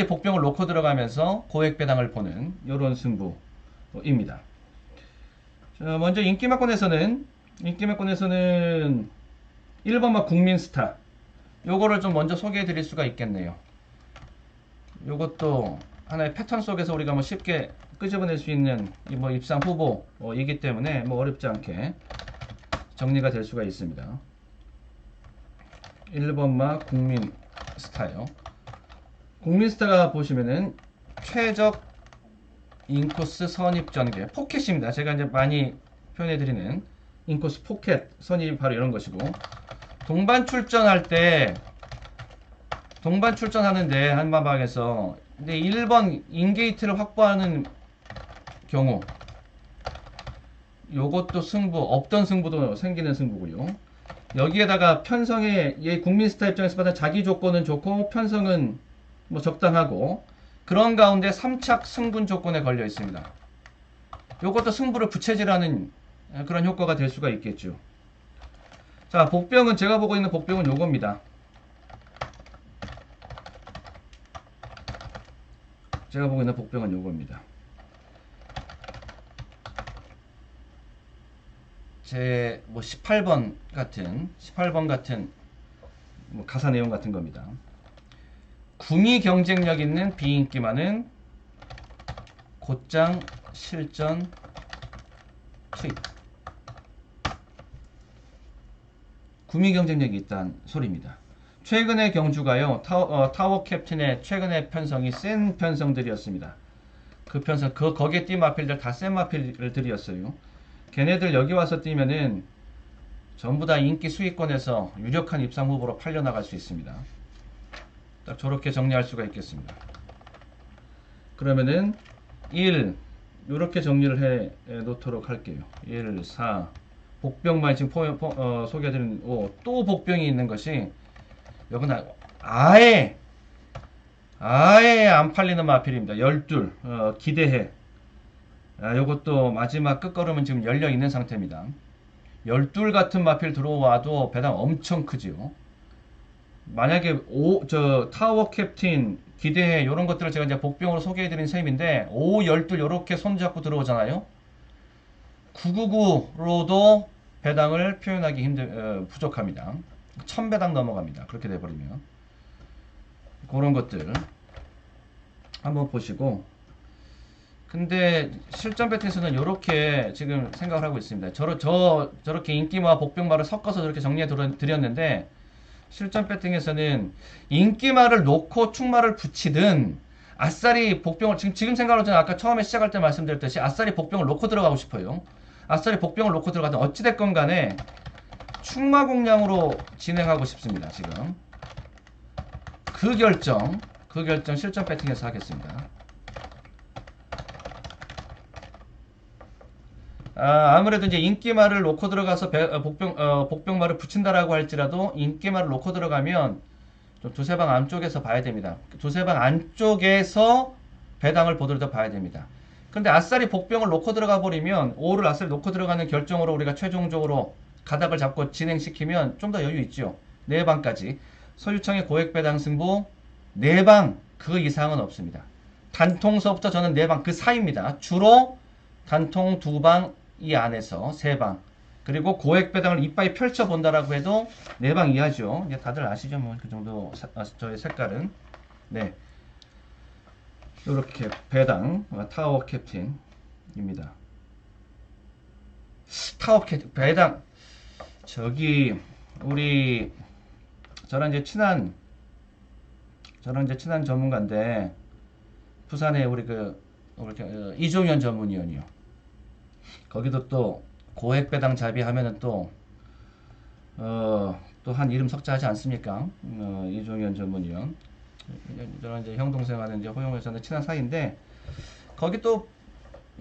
복병을 놓고 들어가면서 고액 배당을 보는 이런 승부입니다. 자, 먼저 인기마권에서는 1번마 국민스타 요거를 좀 먼저 소개해 드릴 수가 있겠네요. 요것도 하나의 패턴 속에서 우리가 뭐 쉽게 끄집어낼 수 있는 뭐 입상 후보이기 때문에 뭐 어렵지 않게 정리가 될 수가 있습니다. 1번마 국민스타요. 국민스타가 보시면은 최적 인코스 선입 전개 포켓입니다. 제가 이제 많이 표현해드리는 인코스 포켓 선입이 바로 이런 것이고 동반 출전하는데 한마방에서 근데 1번 인게이트를 확보하는 경우 요것도 없던 승부도 생기는 승부고요. 여기에다가 편성의 국민스타 입장에서 봐서 자기 조건은 좋고 편성은 뭐 적당하고 그런 가운데 3착 승분 조건에 걸려 있습니다. 요것도 승부를 부채질하는 그런 효과가 될 수가 있겠죠. 자, 복병은 제가 보고 있는 복병은 요겁니다. 제가 보고 있는 복병은 요겁니다. 제 뭐 18번 같은 뭐 가사 내용 같은 겁니다. 궁이 경쟁력 있는 비인기 많은 곧장 실전 투입. 구미 경쟁력이 있다는 소리입니다. 최근의 경주가요, 타워 캡틴의 최근의 편성이 센 편성들이었습니다. 그 편성, 거기에 뛴 마필들 다 센 마필들이었어요. 걔네들 여기 와서 뛰면은 전부 다 인기 수익권에서 유력한 입상 후보로 팔려나갈 수 있습니다. 딱 저렇게 정리할 수가 있겠습니다. 그러면은 1, 이렇게 정리를 해 놓도록 할게요. 1, 4, 복병만 지금 소개해드린 5, 또 복병이 있는 것이 여기는 아예 안 팔리는 마필입니다. 12, 기대해. 요것도 마지막 끝걸음은 지금 열려 있는 상태입니다. 12 같은 마필 들어와도 배당 엄청 크지요. 만약에 타워 캡틴, 기대해 요런 것들을 제가 이제 복병으로 소개해드린 셈인데 5, 12 요렇게 손잡고 들어오잖아요. 999로도 배당을 표현하기 부족합니다. 1000배당 넘어갑니다. 그렇게 돼버리면. 그런 것들 한번 보시고, 근데 실전 배팅에서는 이렇게 지금 생각을 하고 있습니다. 저렇게 인기마 복병마를 섞어서 저렇게 정리해 드렸는데, 실전 배팅에서는 인기마를 놓고 축마를 붙이든 아싸리 복병을 지금 생각으로 저는 아까 처음에 시작할 때 말씀드렸듯이 아싸리 복병을 놓고 들어가고 싶어요. 아싸리 복병을 놓고 들어가든 어찌됐건 간에 축마 공략으로 진행하고 싶습니다. 지금 그 결정 실전 배팅에서 하겠습니다. 아무래도 이제 인기말을 놓고 들어가서 복병말을 붙인다라고 할지라도 인기말을 놓고 들어가면 좀 두세 방 안쪽에서 봐야 됩니다. 두세 방 안쪽에서 배당을 보더라도 봐야 됩니다. 근데 아싸리 복병을 놓고 들어가 버리면 5를 아싸리 놓고 들어가는 결정으로 우리가 최종적으로 가닥을 잡고 진행시키면 좀 더 여유 있죠. 4방까지. 서유청의 고액 배당 승부 4방 그 이상은 없습니다. 단통서부터 저는 4방 그 사이입니다. 주로 단통 2방 이 안에서 3방, 그리고 고액 배당을 이빠이 펼쳐 본다라고 해도 4방 이하죠. 이제 다들 아시죠? 뭐 그 정도 저의 색깔은. 네. 이렇게 배당 타워 캡틴입니다. 타워 캡틴 배당 저기 우리 저랑 이제 친한 전문가인데 부산에 우리 이종현 전문위원이요. 거기도 또 고액 배당 잡이 하면은 또 한 이름 석자하지 않습니까? 이종현 전문위원. 저는 이제 형 동생하는 이제 호용에서는 친한 사이인데 거기 또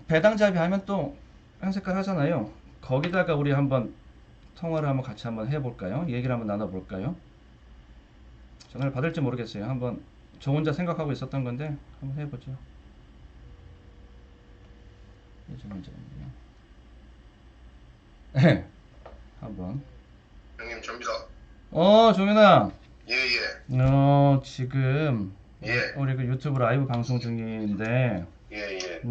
배당 잡이 하면 또 한 색깔 하잖아요. 거기다가 우리 한번 통화를 한번 같이 한번 해볼까요? 얘기를 한번 나눠볼까요? 전화를 받을지 모르겠어요. 한번 저 혼자 생각하고 있었던 건데 한번 해보죠. 네, 한번. 형님 접니다. 종현아. 예예. 지금 예. 우리 그 유튜브 라이브 방송 중인데. 예예.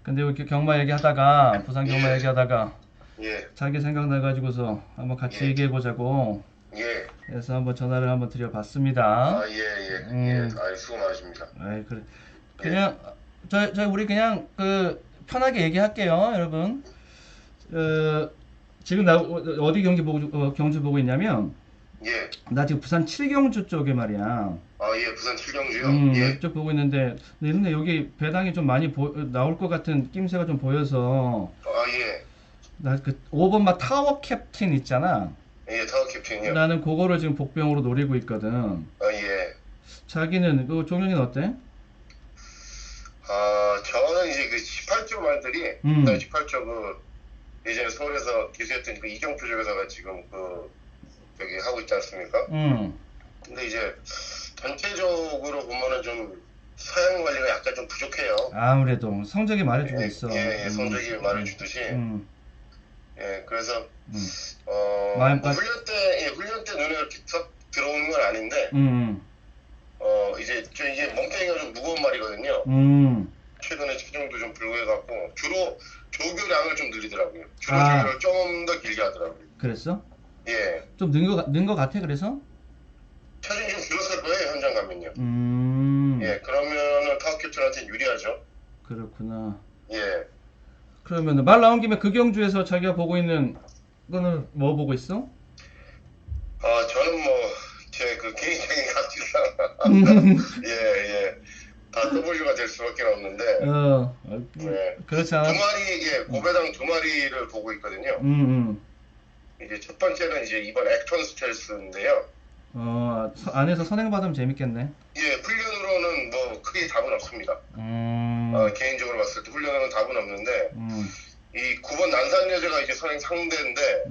근데 이렇게 경마 얘기하다가 부산 경마 예. 얘기하다가 예. 자기 생각나가지고서 한번 같이 예. 얘기해보자고. 예. 그래서 한번 전화를 한번 드려봤습니다. 예예. 아이 수고 많으십니다. 아이 그래. 그냥 저희 우리 그냥 그 편하게 얘기할게요, 여러분. 지금 나 어디 경주 보고 있냐면, 예. 나 지금 부산 7경주 쪽에 말이야. 예. 부산 7경주요. 예. 이쪽 보고 있는데, 근데 여기 배당이 좀 많이 나올 것 같은 낌새가 좀 보여서, 예. 나 그 5번마 타워 캡틴 있잖아. 예. 타워 캡틴이요. 나는 그거를 지금 복병으로 노리고 있거든. 예. 자기는 종현이는 어때? 저는 이제 그 18조 말들이 18조 예전에 서울에서 기수했던 그 이경표 조교사가 지금 저기 하고 있지 않습니까? 근데 이제 전체적으로 보면은 좀 사양 관리가 약간 좀 부족해요. 아무래도 성적이 말해주고 있어. 성적이 말해주듯이. 예, 그래서 훈련 때 눈에 이렇게 탁 들어오는 건 아닌데, 이제 멍때리가 좀 무거운 말이거든요. 최근에 체중도 좀 불구해갖고, 주로 조교량을 좀 늘리더라고요. 주로 조교를 좀 더 길게 하더라고요. 그랬어? 예. 좀 는 거 같아, 그래서? 체중이 좀 줄었을 거예요, 현장 가면요. 예, 그러면은 타워 캡틴한테 유리하죠. 그렇구나. 예. 그러면 말 나온 김에 그 경주에서 자기가 보고 있는 거는 뭐 보고 있어? 저는 제 그 개인적인 가치상 예. 다 W가 될 수밖에 없는데. 네. 그렇지 않아? 고배당 2마리를 보고 있거든요. 이제 첫 번째는 이제 이번 액톤 스텔스인데요. 안에서 선행받으면 재밌겠네. 예, 훈련으로는 크게 답은 없습니다. 개인적으로 봤을 때 훈련으로는 답은 없는데, 이 9번 난산여제가 이제 선행 상대인데,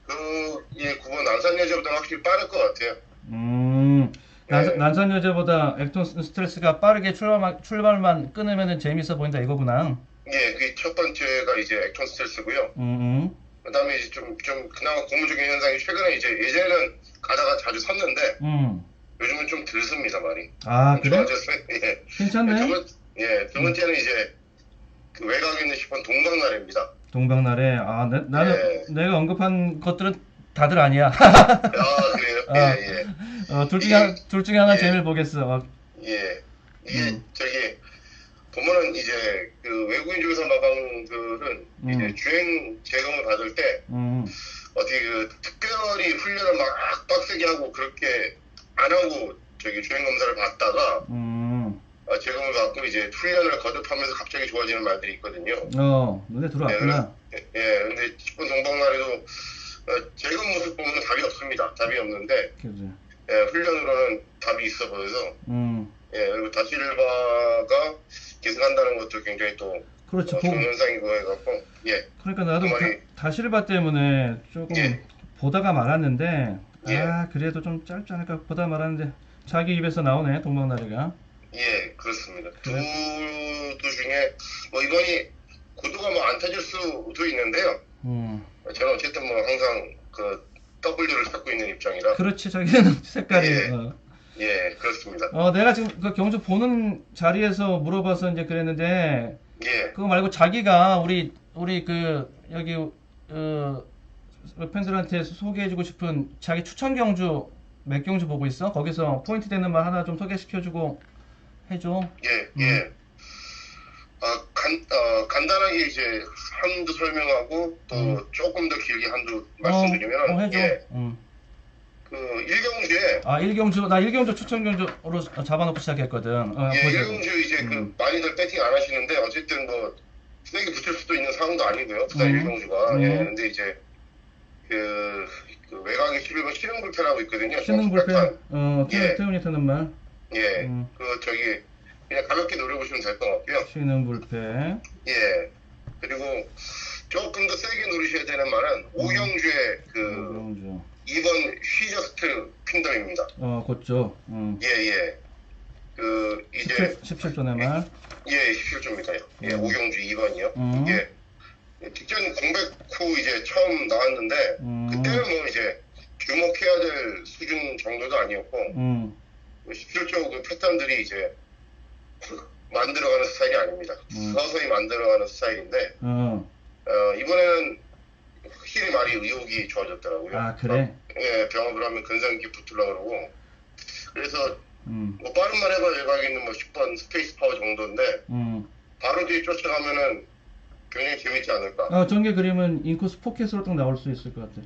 9번 난산여제보다 확실히 빠를 것 같아요. 난산여제보다 액톤 스트레스가 빠르게 출발만 끊으면 재밌어 보인다 이거구나. 예, 그 첫 번째가 이제 액톤 스트레스고요. 그 다음에 이제 좀 그나마 고무적인 현상이 최근에 예전에는 가다가 자주 섰는데, 요즘은 좀 덜 섭니다, 많이. 그래? 좋아졌어요. 예. 괜찮네. 두 번째는 이제 그 외곽에 있는 10번 동방나래입니다. 동방나래. 나는 내가 언급한 것들은 다들 아니야. 그래요? 예. 둘 중에 하나 재미를 보겠어. 예. 이게 보면은 이제 그 외국인 조교사 마방들은 이제 주행 재검을 받을 때 어떻게 특별히 훈련을 막 빡세게 하고 그렇게 안 하고 주행 검사를 받다가 재검을 받고 이제 훈련을 거듭하면서 갑자기 좋아지는 말들이 있거든요. 눈에 들어왔구나. 근데 10번 동방나래도 재검 모습 보면 답이 없습니다. 답이 없는데 훈련으로는 답이 있어 보여서 그리고 다실바가 계승한다는 것도 굉장히 또 그렇죠. 좋은 현상이고 해갖고 그러니까 나도 다실바 때문에 조금 보다가 말았는데 그래도 좀 짧지 않을까 보다 말았는데 자기 입에서 나오네 동방나래가. 예, 그렇습니다. 두 중에 이번이 구도가 안 터질 수도 있는데요. 저는 어쨌든 항상 그 W를 잡고 있는 입장이라. 그렇지, 자기는 색깔이. 예, 그렇습니다. 내가 지금 그 경주 보는 자리에서 물어봐서 이제 그랬는데, 그거 말고 자기가 우리 여기 팬들한테 소개해주고 싶은 자기 추천 경주 몇 경주 보고 있어? 거기서 포인트 되는 말 하나 좀 소개시켜주고 해줘. 예. 간단하게 이제 한두 설명하고 또 조금 더 길게 한두 말씀드리면 해줘. 그 1경주에 1경주 나 1경주 추천 경주로 잡아놓고 시작했거든. 1경주 이제 많이들 배팅 안 하시는데 어쨌든 세게 붙을 수도 있는 상황도 아니고요. 부산 1경주가. 근데 이제 그 외곽에 11번 신흥불패라고 있거든요. 신흥불패. 태훈이 타는 말. 그냥 가볍게 노려보시면 될 것 같고요. 신흥불패. 그리고 조금 더 세게 누르셔야 되는 말은 5경주의 2번 휘저스트 퀸덤입니다. 곧죠. 이제 17조네 말. 17조입니다. 5경주 2번이요. 직전 공백 후 이제 처음 나왔는데 그때는 이제 주목해야 될 수준 정도도 아니었고 17조 그 패턴들이 이제 만들어가는 스타일이 아닙니다. 서서히 만들어가는 스타일인데 이번에는 확실히 많이 의욕이 좋아졌더라고요. 그래? 병업을 하면 근성있게 붙으려고 그러고 그래서 빠른 말 해봐 외곽에 있는 10번 스페이스 파워 정도인데 바로 뒤에 쫓아가면은 굉장히 재밌지 않을까. 전개 그림은 인코스 포켓으로 딱 나올 수 있을 것 같아.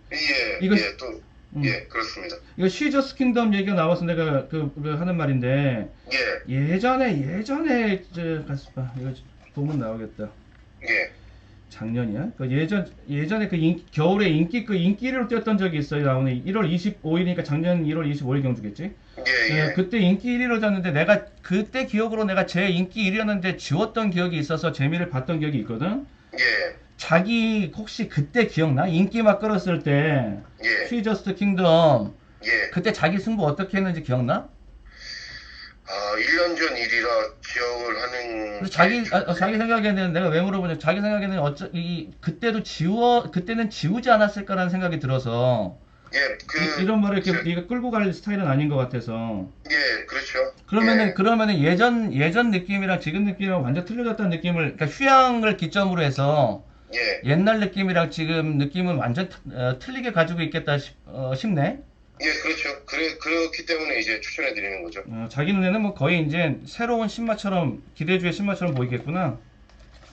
그렇습니다. 이거 시저스 킹덤 얘기가 나와서 내가 하는 말인데 예전에 가스파 이거 보면 나오겠다. 작년이야? 예전에 겨울에 인기리로 뛰었던 적이 있어요. 나오네. 1월 25일이니까 작년 1월 25일 경주겠지? 그때 인기 1위로 졌는데 내가 그때 기억으로 내가 제 인기 1위였는데 지웠던 기억이 있어서 재미를 봤던 기억이 있거든? 자기 혹시 그때 기억나? 인기 막 끌었을 때 휘저스트 킹덤 그때 자기 승부 어떻게 했는지 기억나? 1년 전 일이라 기억을 하는. 근데 자기 생각에는 내가 왜 물어보냐, 자기 생각에는 그때는 지우지 않았을까라는 생각이 들어서. 예, 이런 말을 이렇게 네가 끌고 갈 스타일은 아닌 것 같아서. 예, 그렇죠. 그러면은 예전 느낌이랑 지금 느낌이랑 완전 틀려졌다는 느낌을, 그러니까 휴양을 기점으로 해서 예. 옛날 느낌이랑 지금 느낌은 완전 틀리게 가지고 있겠다 싶네. 예, 그렇죠. 그렇기 때문에 이제 추천해 드리는 거죠. 자기 눈에는 뭐 거의 이제 새로운 신마처럼, 기대주의 신마처럼 보이겠구나.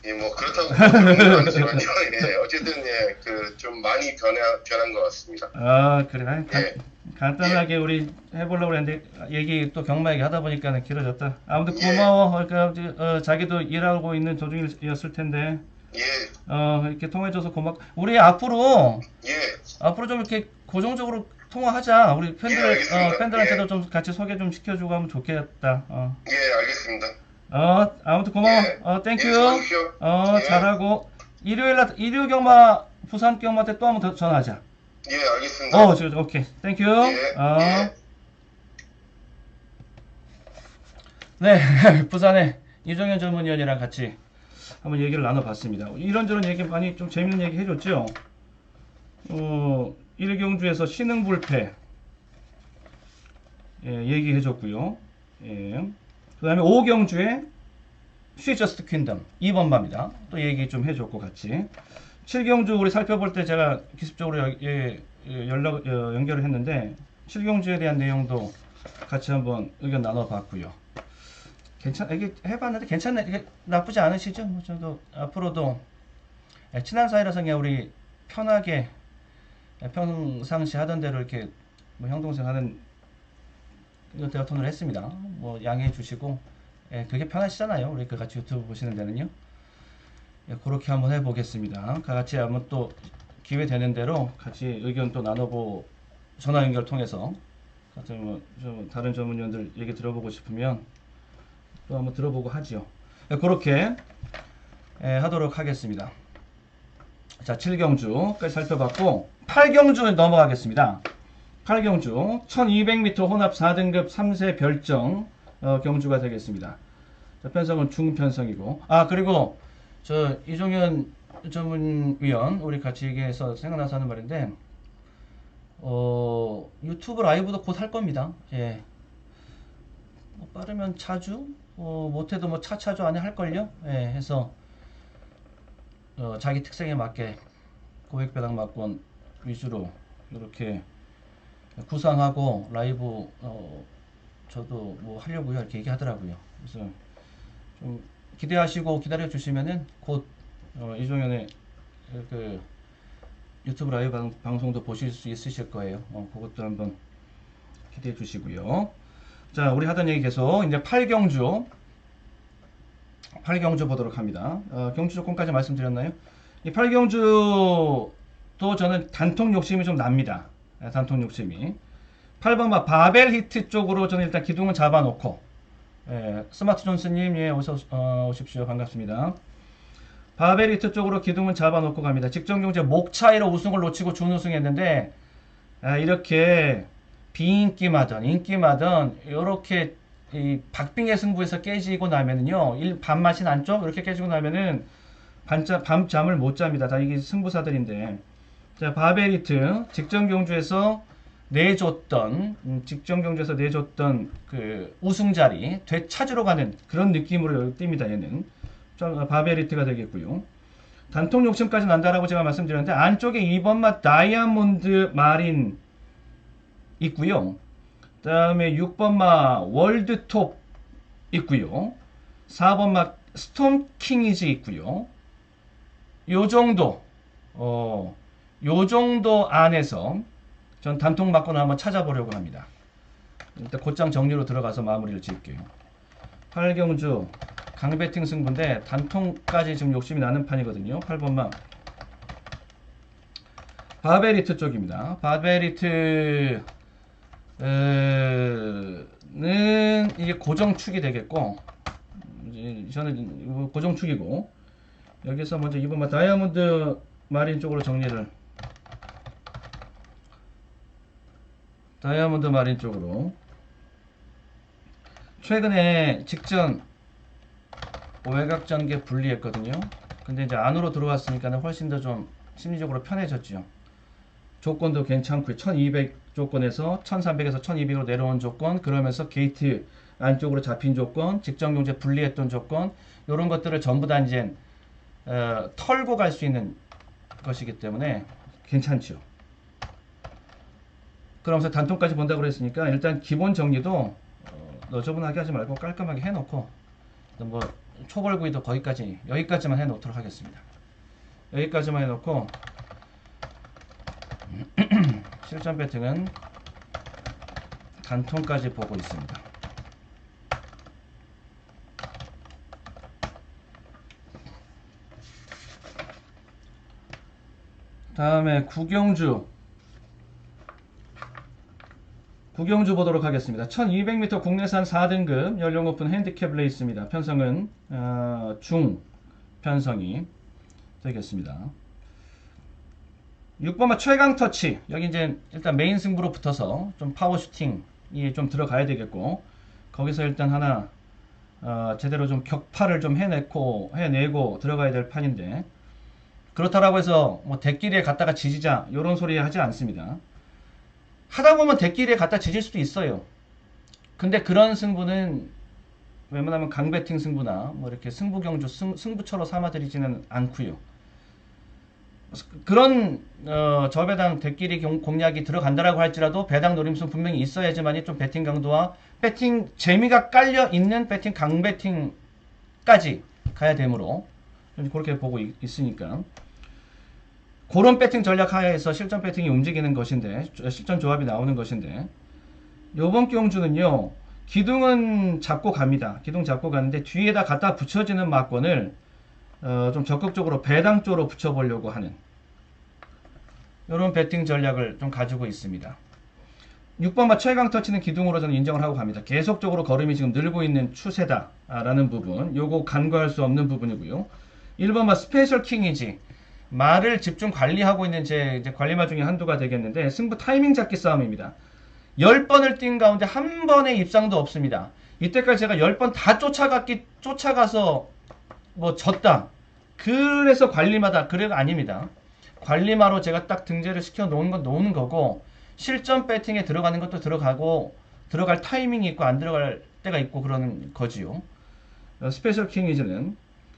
예, 뭐 그렇다고 그런 건 아니지만요. 예, 어쨌든 예, 좀 많이 변한 것 같습니다. 아, 그래. 예. 간단하게 우리 해보려고 했는데 얘기 또 경마 얘기 하다 보니까 길어졌다. 아무튼 고마워. 그러니까 자기도 일하고 있는 도중이었을 텐데. 예. 이렇게 통화해줘서 고맙고. 우리 앞으로 좀 이렇게 고정적으로 통화하자. 우리 팬들한테도 좀 같이 소개 좀 시켜주고 하면 좋겠다. 예, 알겠습니다. 아무튼 고마워. 땡큐. 수고하십시오. 잘하고. 일요 경마, 부산 경마 때 또 한 번 더 전화하자. 예, 알겠습니다. 지금 오케이. 땡큐. 예. 네, 부산의 이종현 전문위원이랑 같이 한번 얘기를 나눠봤습니다. 이런저런 얘기 많이 좀 재밌는 얘기 해줬죠. 1경주에서 신흥불패 얘기해줬고요. 그 다음에 5경주에 쉬저스트 퀸덤 2번마입니다. 또 얘기 좀 해줬고 같이 7경주 우리 살펴볼 때 제가 기습적으로 연결을 했는데 7경주에 대한 내용도 같이 한번 의견 나눠봤고요. 이게 해봤는데 괜찮네. 이게 나쁘지 않으시죠? 뭐 저도 앞으로도 친한 사이라서 그냥 우리 편하게 평상시 하던 대로 이렇게 뭐 형 동생 하는 대화 톤으로 했습니다. 뭐 양해해 주시고 그게 편하시잖아요. 우리 같이 유튜브 보시는 데는요. 그렇게 한번 해보겠습니다. 같이 한번 또 기회 되는 대로 같이 의견 또 나눠보 전화 연결 통해서 같이 좀 다른 전문위원들 얘기 들어보고 싶으면 또 한번 들어보고 하지요. 그렇게 하도록 하겠습니다. 자, 7경주까지 살펴봤고 8경주 넘어가겠습니다. 8경주 1200m 혼합 4등급 3세 별정 경주가 되겠습니다. 자, 편성은 중편성이고 그리고 저 이종현 전문위원 우리 같이 얘기해서 생각나서 하는 말인데 유튜브 라이브도 곧 할 겁니다. 예. 뭐 빠르면 차주 못해도 뭐 차주 안에 할걸요. 예, 해서 자기 특성에 맞게 고액배당 막권 위주로 이렇게 구상하고 라이브 저도 뭐 하려고요 이렇게 얘기하더라고요. 그래서 좀 기대하시고 기다려 주시면은 곧 이종현의 그 유튜브 라이브 방송도 보실 수 있으실 거예요. 그것도 한번 기대해 주시고요. 자, 우리 하던 얘기 계속 이제 8경주 보도록 합니다. 경주 조건까지 말씀드렸나요? 이 8경주도 저는 단통 욕심이 좀 납니다. 단통 욕심이. 8번마 바벨 히트 쪽으로 저는 일단 기둥을 잡아놓고 스마트 존스님 어서 오십시오. 반갑습니다. 바벨 히트 쪽으로 기둥을 잡아놓고 갑니다. 직전경제 목 차이로 우승을 놓치고 준우승했는데 이렇게 비인기마든 인기마든 이렇게 이 박빙의 승부에서 깨지고 나면은요 반맛이 난쪽 이렇게 깨지고 나면은 밤잠을 못 잡니다. 다 이게 승부사들인데. 자, 바벨히트 직전 경주에서 내줬던 그 우승 자리 되찾으러 가는 그런 느낌으로 뜁니다. 얘는 좀 바벨히트가 되겠고요. 단통 욕심까지 난다라고 제가 말씀드렸는데 안쪽에 2번마 다이아몬드 마린 있고요. 그 다음에 6번마 월드톱 있고요. 4번마 스톰킹이즈 있고요. 요 정도 안에서 전 단통 막권을 한번 찾아보려고 합니다. 일단 곧장 정리로 들어가서 마무리를 지을게요. 8경주 강배팅 승부인데 단통까지 지금 욕심이 나는 판이거든요. 8번마 바벨히트 쪽입니다. 바벨히트 는 이게 고정축이 되겠고 저는 고정축이고 여기서 먼저 2번마 다이아몬드 마린 쪽으로 정리를 다이아몬드 마린 쪽으로 최근에 직전 외곽 전개 분리했거든요. 근데 이제 안으로 들어왔으니까 훨씬 더 좀 심리적으로 편해졌죠. 조건도 괜찮고요. 1200 조건에서 1300에서 1200으로 내려온 조건, 그러면서 게이트 안쪽으로 잡힌 조건, 직전 경제 분리했던 조건, 이런 것들을 전부 다 이제 털고 갈 수 있는 것이기 때문에 괜찮죠. 그러면서 단통까지 본다고 그랬으니까 일단 기본 정리도 너저분하게 하지 말고 깔끔하게 해놓고, 뭐 초벌구이도 여기까지만 해놓도록 하겠습니다. 여기까지만 해놓고 실전 배팅은 단통까지 보고 있습니다. 다음에 구경주 보도록 하겠습니다. 1200m 국내산 4등급 연령 높은 핸디캡 레이스입니다. 편성은 중 편성이 되겠습니다. 6번마 최강 터치. 여기 이제 일단 메인 승부로 붙어서 좀 파워 슈팅이 좀 들어가야 되겠고, 거기서 일단 하나 제대로 좀 격파를 좀 해내고 들어가야 될 판인데, 그렇다라고 해서 뭐 대끼리에 갔다가 지지자 요런 소리 하지 않습니다. 하다 보면 대끼리에 갖다 지질 수도 있어요. 근데 그런 승부는 웬만하면 강배팅 승부나 뭐 이렇게 승부경주 승부처로 삼아드리지는 않고요. 그런 저배당 대끼리 공략이 들어간다라고 할지라도 배당 노림수 분명히 있어야지만이 좀 배팅 강도와 배팅 재미가 깔려 있는 배팅 강배팅까지 가야 되므로 그렇게 보고 있으니까, 그런 배팅 전략 하에서 실전 배팅이 움직이는 것인데, 실전 조합이 나오는 것인데, 요번 경주는요 기둥은 잡고 갑니다. 기둥 잡고 가는데 뒤에다 갖다 붙여지는 막권을 좀 적극적으로 배당 쪽으로 붙여보려고 하는 이런 배팅 전략을 좀 가지고 있습니다. 6번마 최강 터치는 기둥으로 저는 인정을 하고 갑니다. 계속적으로 걸음이 지금 늘고 있는 추세다라는 부분, 요거 간과할 수 없는 부분이고요. 1번마 스페셜 킹이지, 말을 집중 관리하고 있는 제 관리마 중에 한두가 되겠는데, 승부 타이밍 잡기 싸움입니다. 10번을 뛴 가운데 한 번의 입상도 없습니다. 이때까지 제가 10번 다 쫓아가서 뭐 졌다, 그래서 관리마다, 그래가 아닙니다. 관리마로 제가 딱 등재를 시켜 놓은 건 놓은 거고, 실전 배팅에 들어가는 것도 들어가고, 들어갈 타이밍이 있고 안 들어갈 때가 있고 그러는 거지요. 스페셜 킹이즈는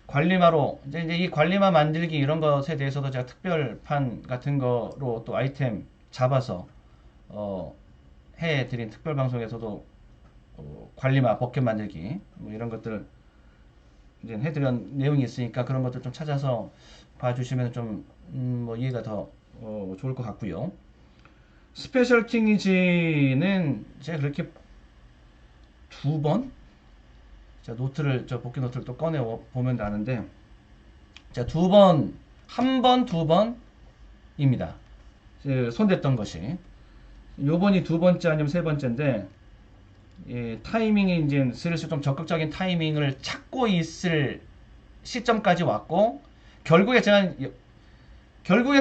관리마로 이제 이 관리마 만들기 이런 것에 대해서도 제가 특별판 같은 거로 또 아이템 잡아서 해드린 특별 방송에서도 관리마 버켓 만들기 뭐 이런 것들 이제 해드린 내용이 있으니까, 그런 것들 좀 찾아서 봐주시면 좀 뭐 이해가 더 좋을 것 같고요. 스페셜 킹이지는 제가 그렇게 두 번, 자 노트를 복귀 노트를 또 꺼내 보면 아는데, 자 두 번, 한 번, 두 번입니다. 손댔던 것이 요번이 두 번째 아니면 세 번째인데, 타이밍이 이제 슬슬 좀 적극적인 타이밍을 찾고 있을 시점까지 왔고, 결국에는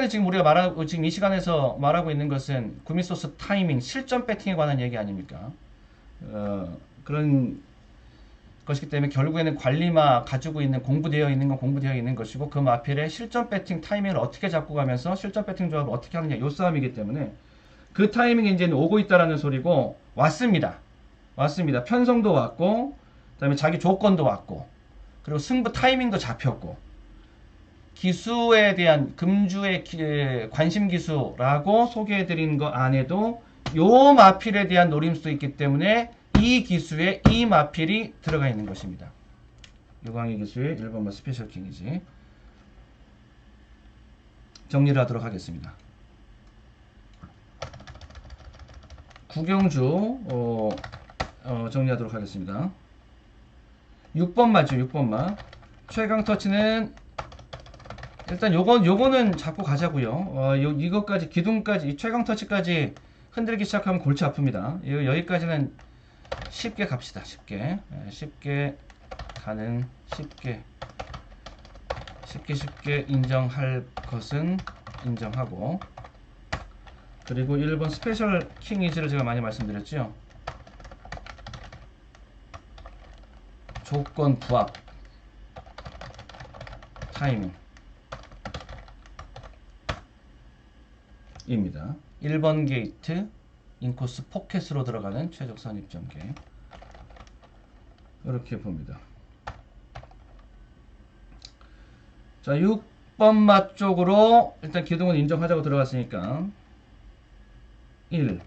지금 우리가 지금 이 시간에서 말하고 있는 것은 구미소스 타이밍, 실전 배팅에 관한 얘기 아닙니까? 그런 것이기 때문에 결국에는 관리마 가지고 있는, 공부되어 있는 건 공부되어 있는 것이고, 그 마필에 실전 배팅 타이밍을 어떻게 잡고 가면서 실전 배팅 조합을 어떻게 하느냐, 요 싸움이기 때문에 그 타이밍이 이제 오고 있다라는 소리고, 왔습니다. 편성도 왔고, 그 다음에 자기 조건도 왔고, 그리고 승부 타이밍도 잡혔고, 기수에 대한 금주의 관심 기수라고 소개해드린 거 안에도 요 마필에 대한 노림수도 있기 때문에 이 기수에 이 마필이 들어가 있는 것입니다. 요강의 기수의 1번마 스페셜 킹이지. 정리를 하도록 하겠습니다. 구경주 정리하도록 하겠습니다. 6번마죠. 6번마 최강 터치는 일단 요거는 잡고 가자고요. 이것까지, 기둥까지, 이 최강 터치까지 흔들기 시작하면 골치 아픕니다. 여기까지는 쉽게 갑시다. 쉽게 가는, 쉽게 인정할 것은 인정하고, 그리고 1번 스페셜 킹이즈를 제가 많이 말씀드렸죠. 조건 부합, 타이밍 입니다. 1번 게이트 인코스 포켓으로 들어가는 최적 선입 전개 이렇게 봅니다. 자, 6번 맛 쪽으로 일단 기둥은 인정하자고 들어갔으니까 1,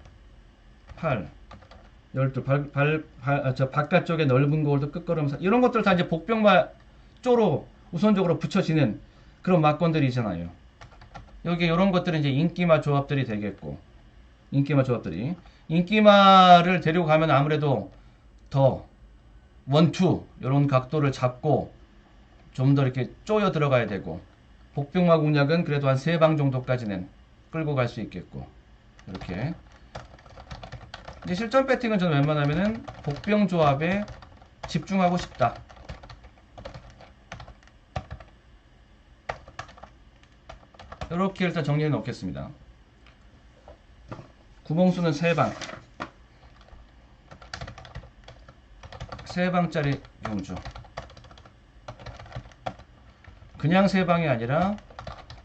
8, 12, 바깥쪽에 넓은 거울도 끝걸음 이런 것들 다 이제 복병마 쪽으로 우선적으로 붙여지는 그런 막건들이잖아요. 여기 이런 것들은 이제 인기마 조합들이 되겠고, 인기마를 데리고 가면 아무래도 더 원투 이런 각도를 잡고 좀 더 이렇게 쪼여 들어가야 되고, 복병마 공략은 그래도 한 3방 정도까지는 끌고 갈 수 있겠고, 이렇게. 이제 실전 배팅은 저는 웬만하면은 복병 조합에 집중하고 싶다. 이렇게 일단 정리해 놓겠습니다. 구멍수는 3방. 3방짜리 경주. 그냥 3방이 아니라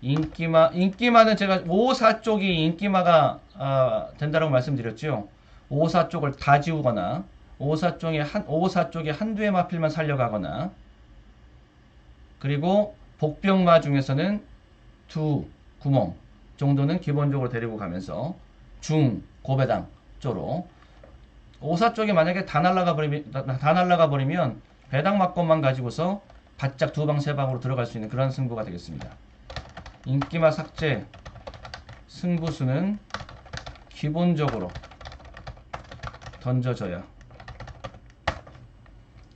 인기마는 제가 5사 쪽이 인기마가 된다라고 말씀드렸죠. 5사 쪽을 다 지우거나 5사 쪽에 한두의 마필만 살려가거나, 그리고 복병마 중에서는 2 구멍 정도는 기본적으로 데리고 가면서 중 고배당 쪽으로 5사 쪽이 만약에 다 날라가 버리면 배당 막건만 가지고서 바짝 2방 3방으로 들어갈 수 있는 그런 승부가 되겠습니다. 인기마 삭제 승부수는 기본적으로 던져져야,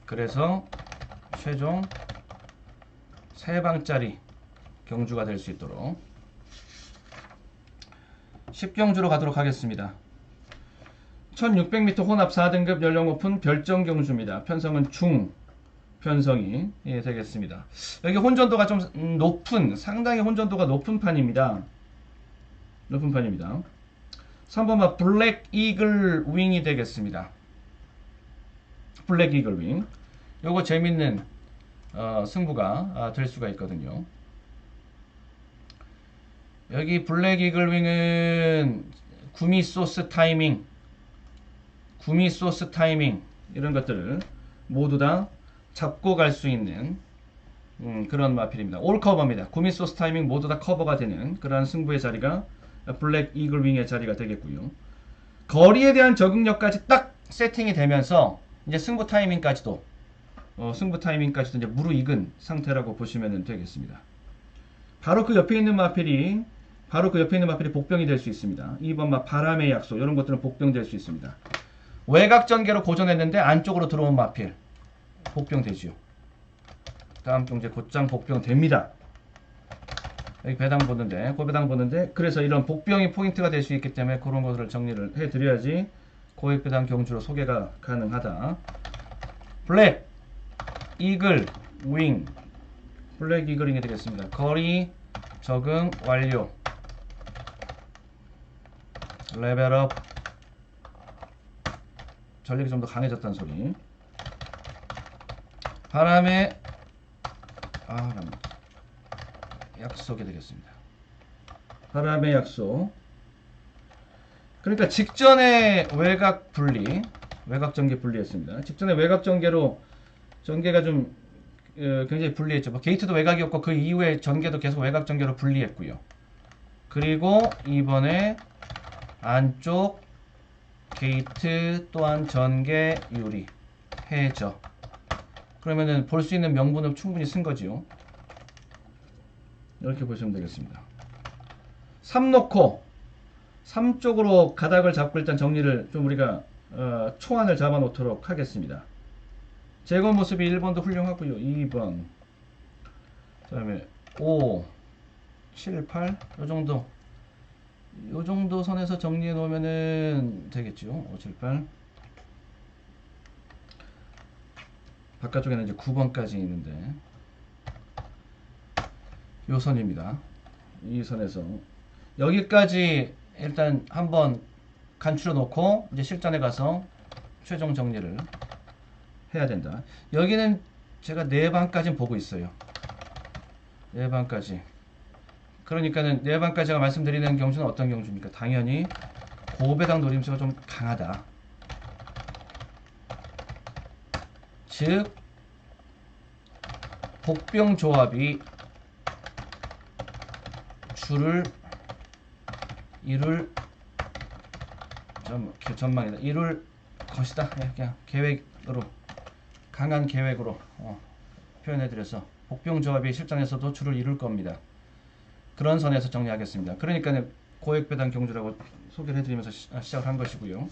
그래서 최종 3방짜리 경주가 될 수 있도록 10경주로 가도록 하겠습니다. 1600m 혼합 4등급 연령 오픈 별정 경주입니다. 편성은 중 편성이 되겠습니다. 여기 혼전도가 좀 상당히 혼전도가 높은 판입니다. 3번만 블랙 이글 윙이 되겠습니다. 블랙 이글 윙. 요거 재밌는 승부가 될 수가 있거든요. 여기 블랙 이글 윙은 구미 소스 타이밍 이런 것들을 모두 다 잡고 갈 수 있는 그런 마필입니다. 올 커버입니다. 구미 소스 타이밍 모두 다 커버가 되는 그러한 승부의 자리가 블랙 이글 윙의 자리가 되겠고요. 거리에 대한 적응력까지 딱 세팅이 되면서 이제 승부 타이밍까지도 이제 무르익은 상태라고 보시면 되겠습니다. 바로 그 옆에 있는 마필이 복병이 될 수 있습니다. 2번 막 바람의 약속 이런 것들은 복병 될 수 있습니다. 외곽 전개로 고정했는데 안쪽으로 들어온 마필 복병 되지요. 다음 경제 곧장 복병 됩니다. 여기 배당 보는데 고배당 보는데, 그래서 이런 복병이 포인트가 될 수 있기 때문에 그런 것들을 정리를 해드려야지 고액 배당 경주로 소개가 가능하다. 블랙 이글 윙이 되겠습니다. 거리 적응 완료. 레벨업. 전력이 좀 더 강해졌다는 소리. 바람의 약속이 되겠습니다. 바람의 약속. 그러니까 직전에 외곽 전개 분리했습니다. 직전에 외곽 전개로 전개가 좀 굉장히 불리했죠. 게이트도 외곽이었고 그 이후에 전개도 계속 외곽 전개로 분리했고요. 그리고 이번에 안쪽 게이트 또한 전개 유리 해저. 그러면은 볼 수 있는 명분을 충분히 쓴 거지요. 이렇게 보시면 되겠습니다. 3 놓고 3 쪽으로 가닥을 잡고 일단 정리를 좀 우리가 초안을 잡아 놓도록 하겠습니다. 제거 모습이 1번도 훌륭하고요. 2번 그 다음에 5 7 8 요정도 선에서 정리해 놓으면은 되겠죠. 5 7 8 바깥쪽에는 이제 9번까지 있는데 요 선입니다. 이 선에서 여기까지 일단 한번 간추려 놓고 이제 실전에 가서 최종 정리를 해야 된다. 여기는 제가 4방까지는 보고 있어요. 4방까지. 그러니까는 4방까지가 말씀드리는 경주는 어떤 경주입니까? 당연히 고배당 노림수가 좀 강하다. 즉 복병 조합이 줄을 이룰 전망이다. 이룰 것이다. 그냥 계획으로, 강한 계획으로 표현해드려서 복병 조합이 실전에서도 줄을 이룰 겁니다. 그런 선에서 정리하겠습니다. 그러니까 고액배당 경주라고 소개를 해드리면서 시작을 한 것이고요.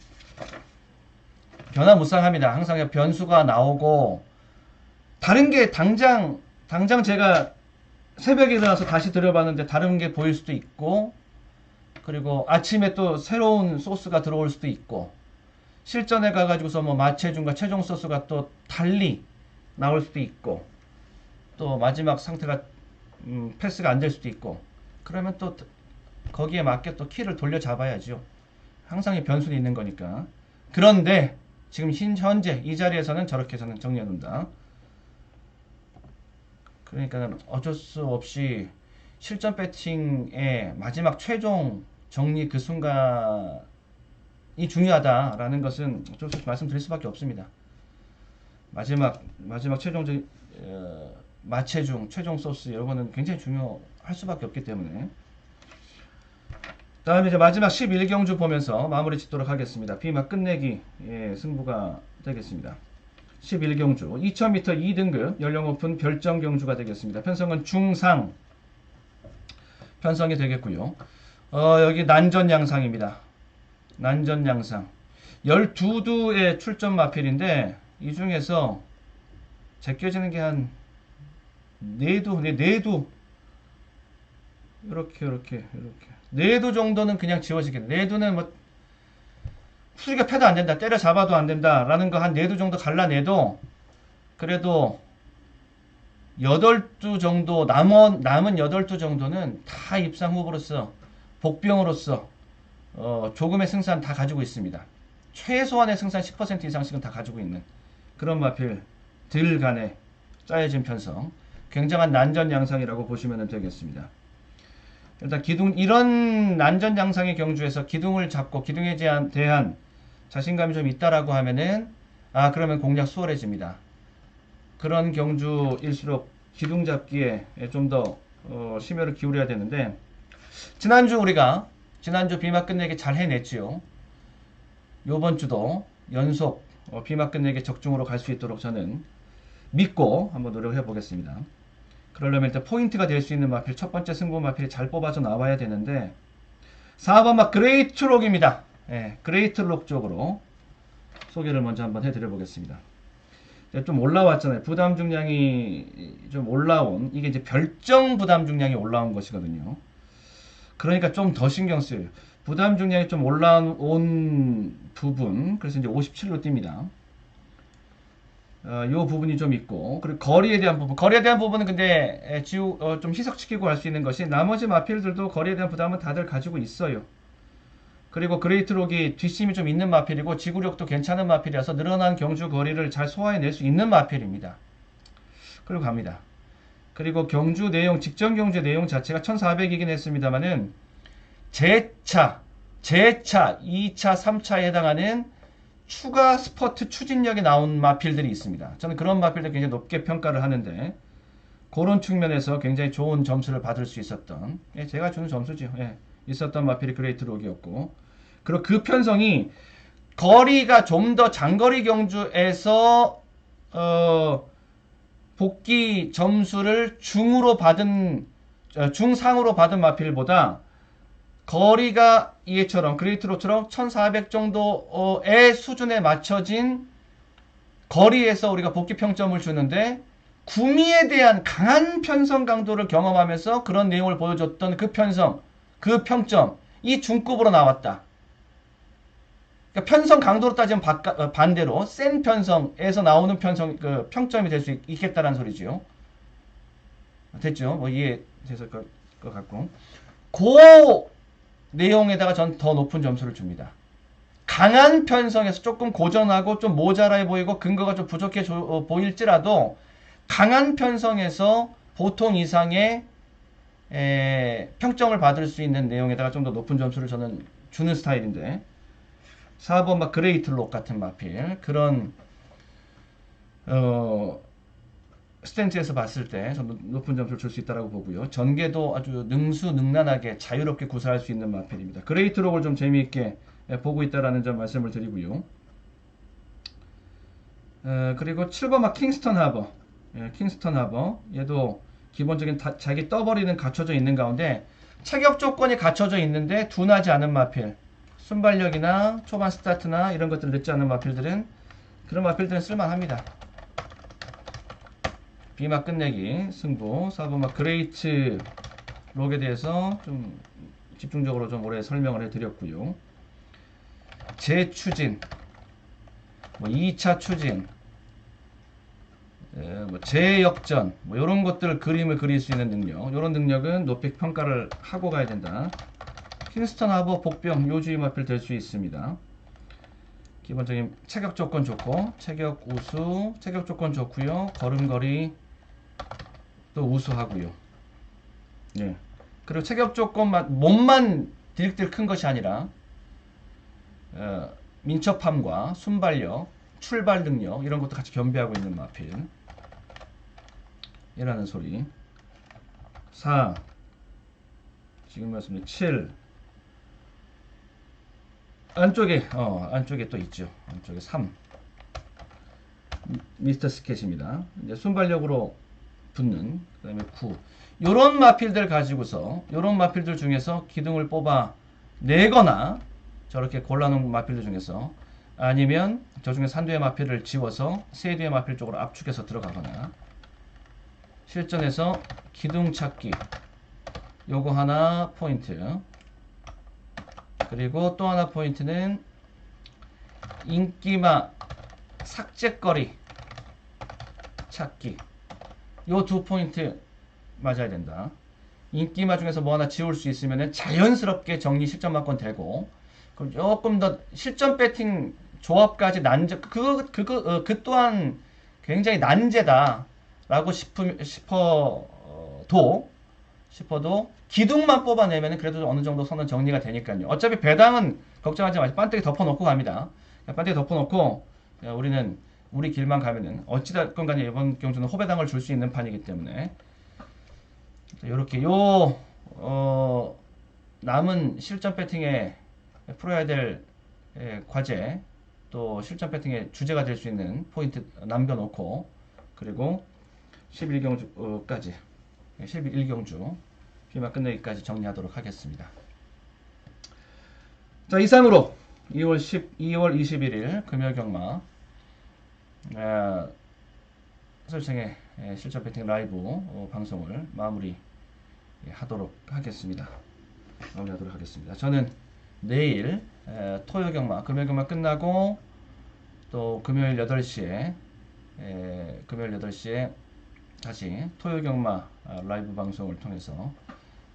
변화무쌍합니다. 항상 변수가 나오고, 다른 게 당장 제가 새벽에 일어나서 다시 들여봤는데 다른 게 보일 수도 있고, 그리고 아침에 또 새로운 소스가 들어올 수도 있고, 실전에 가가지고서 뭐 마체중과 최종 소스가 또 달리 나올 수도 있고, 또 마지막 상태가 패스가 안 될 수도 있고, 그러면 또 거기에 맞게 또 키를 돌려 잡아야죠. 항상 이 변수는 있는 거니까. 그런데 지금 현재 이 자리에서는 저렇게 해서는 정리해 놓는다. 그러니까 어쩔 수 없이 실전 배팅의 마지막 최종 정리 그 순간이 중요하다라는 것은 어쩔 수 없이 말씀드릴 수밖에 없습니다. 마지막 최종 마체중, 최종 소스 이런 거는 굉장히 중요할 수밖에 없기 때문에. 다음에 이제 마지막 11경주 보면서 마무리 짓도록 하겠습니다. 비막 끝내기 승부가 되겠습니다. 11경주 2000m 2등급 연령 오픈 별정 경주가 되겠습니다. 편성은 중상 편성이 되겠고요. 여기 난전 양상입니다. 난전 양상 12두의 출전 마필인데 이 중에서 제껴지는 게 한 4두 이렇게 4두 정도는 그냥 지워지겠네. 4두는 뭐 수리가 펴도 안 된다, 때려 잡아도 안 된다 라는 거 한 4두 정도 갈라내도 그래도 8두 정도, 남은 8두 정도는 다 입상 후보로서 복병으로서 조금의 승산 다 가지고 있습니다. 최소한의 승산 10% 이상씩은 다 가지고 있는 그런 마필들 간에 짜여진 편성, 굉장한 난전 양상이라고 보시면 되겠습니다. 일단 이런 난전 양상의 경주에서 기둥을 잡고 기둥에 대한 자신감이 좀 있다라고 하면은 그러면 공략 수월해집니다. 그런 경주일수록 기둥 잡기에 좀 더 심혈을 기울여야 되는데, 지난주 비막 끝내기 잘 해냈지요. 요번 주도 연속 비막 끝내기 적중으로 갈 수 있도록 저는 믿고 한번 노력해 보겠습니다. 그러려면 일단 포인트가 될 수 있는 마필, 첫 번째 승부 마필이 잘 뽑아져 나와야 되는데 4번 막 그레이트록입니다. 그레이트록 쪽으로 소개를 먼저 한번 해드려 보겠습니다. 좀 올라왔잖아요. 부담 중량이 좀 올라온, 이게 이제 별정 부담 중량이 올라온 것이거든요. 그러니까 좀 더 신경 쓰여요. 부담 중량이 좀 올라온 부분, 그래서 이제 57로 뜁니다. 요 부분이 좀 있고, 그리고 거리에 대한 부분은 근데 좀 희석시키고 갈 수 있는 것이, 나머지 마필들도 거리에 대한 부담은 다들 가지고 있어요. 그리고 그레이트록이 뒷심이 좀 있는 마필이고 지구력도 괜찮은 마필이라서 늘어난 경주 거리를 잘 소화해낼 수 있는 마필입니다. 그리고 갑니다. 그리고 경주 내용, 직전 경주 내용 자체가 1400이긴 했습니다만은 제차, 2차, 3차에 해당하는 추가 스퍼트 추진력이 나온 마필들이 있습니다. 저는 그런 마필들 굉장히 높게 평가를 하는데, 그런 측면에서 굉장히 좋은 점수를 받을 수 있었던, 제가 주는 점수죠. 있었던 마필이 그레이트록이었고, 그리고 그 편성이 거리가 좀 더 장거리 경주에서 복귀 점수를 중상으로 받은 마필보다 거리가 이해처럼 그레이트록처럼 1400 정도의 수준에 맞춰진 거리에서 우리가 복귀 평점을 주는데, 구미에 대한 강한 편성 강도를 경험하면서 그런 내용을 보여줬던 그 편성, 그 평점, 이 중급으로 나왔다. 그러니까 편성 강도로 따지면 반대로 센 편성에서 나오는 평점이 될 수 있겠다라는 소리죠. 됐죠? 뭐 이해돼서 것 같고, 그 내용에다가 전 더 높은 점수를 줍니다. 강한 편성에서 조금 고전하고 좀 모자라해 보이고 근거가 좀 부족해 보일지라도, 강한 편성에서 보통 이상의 평점을 받을 수 있는 내용에다가 좀 더 높은 점수를 저는 주는 스타일인데 4번 막 그레이트록 같은 마필 그런 스탠스에서 봤을 때 좀 높은 점수를 줄 수 있다고 보고요. 전개도 아주 능수능란하게 자유롭게 구사할 수 있는 마필입니다. 그레이트록을 좀 재미있게 보고 있다라는 점 말씀을 드리고요. 그리고 7번 막 킹스턴 하버. 킹스턴 하버. 얘도 기본적인 자기 떠버리는 갖춰져 있는 가운데 체격 조건이 갖춰져 있는데 둔하지 않은 마필. 순발력이나 초반 스타트나 이런 것들 늦지 않은 마필들은 그런 마필들은 쓸만합니다. B막 끝내기 승부. 4번 막 그레이트 록에 대해서 좀 집중적으로 좀 오래 설명을 해드렸고요. 재추진, 뭐 2차 추진, 뭐 재역전, 뭐 이런 것들 그림을 그릴 수 있는 능력, 이런 능력은 높이 평가를 하고 가야 된다. 킹스턴 하버 복병 요주의 마필 될 수 있습니다. 기본적인 체격 조건 좋고, 체격 우수, 체격 조건 좋고요. 걸음걸이 또 우수하고요. 예. 그리고 체격 조건만 몸만 딜딜 큰 것이 아니라 민첩함과 순발력, 출발 능력 이런 것도 같이 겸비하고 있는 마필. 이라는 소리. 4 지금 말씀드린 7 안쪽에 또 있죠. 안쪽에 3 미스터 스켓입니다. 이제 순발력으로 붙는 그 다음에 9 요런 마필들 가지고서 요런 마필들 중에서 기둥을 뽑아 내거나 저렇게 골라놓은 마필들 중에서 아니면 저 중에 산두의 마필을 지워서 세두의 마필 쪽으로 압축해서 들어가거나 실전에서 기둥 찾기 요거 하나 포인트. 그리고 또 하나 포인트는 인기마 삭제거리 찾기. 요 두 포인트 맞아야 된다. 인기마 중에서 뭐 하나 지울 수 있으면 자연스럽게 정리 실전만권 되고, 그럼 조금 더 실전 배팅 조합까지 그 또한 굉장히 난제다라고 싶어도 기둥만 뽑아내면 그래도 어느 정도 선은 정리가 되니까요. 어차피 배당은 걱정하지 마시고 반대기 덮어놓고 갑니다. 반대기 덮어놓고 우리는 우리 길만 가면은 어찌됐건 간에 이번 경주는 호배당을 줄 수 있는 판이기 때문에 이렇게 남은 실전 배팅에 풀어야 될 과제 또 실전 배팅의 주제가 될 수 있는 포인트 남겨놓고 그리고 11경주까지 11경주 비마 끝내기까지 정리하도록 하겠습니다. 자, 이상으로 2월 21일 금요 경마 설정의 실전 배팅 라이브 방송을 마무리하도록 하겠습니다. 저는 내일 토요 경마 금요 경마 끝나고 또 금요일 8시에 다시 토요 경마 라이브 방송을 통해서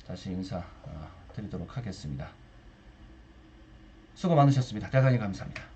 다시 인사 드리도록 하겠습니다. 수고 많으셨습니다. 대단히 감사합니다.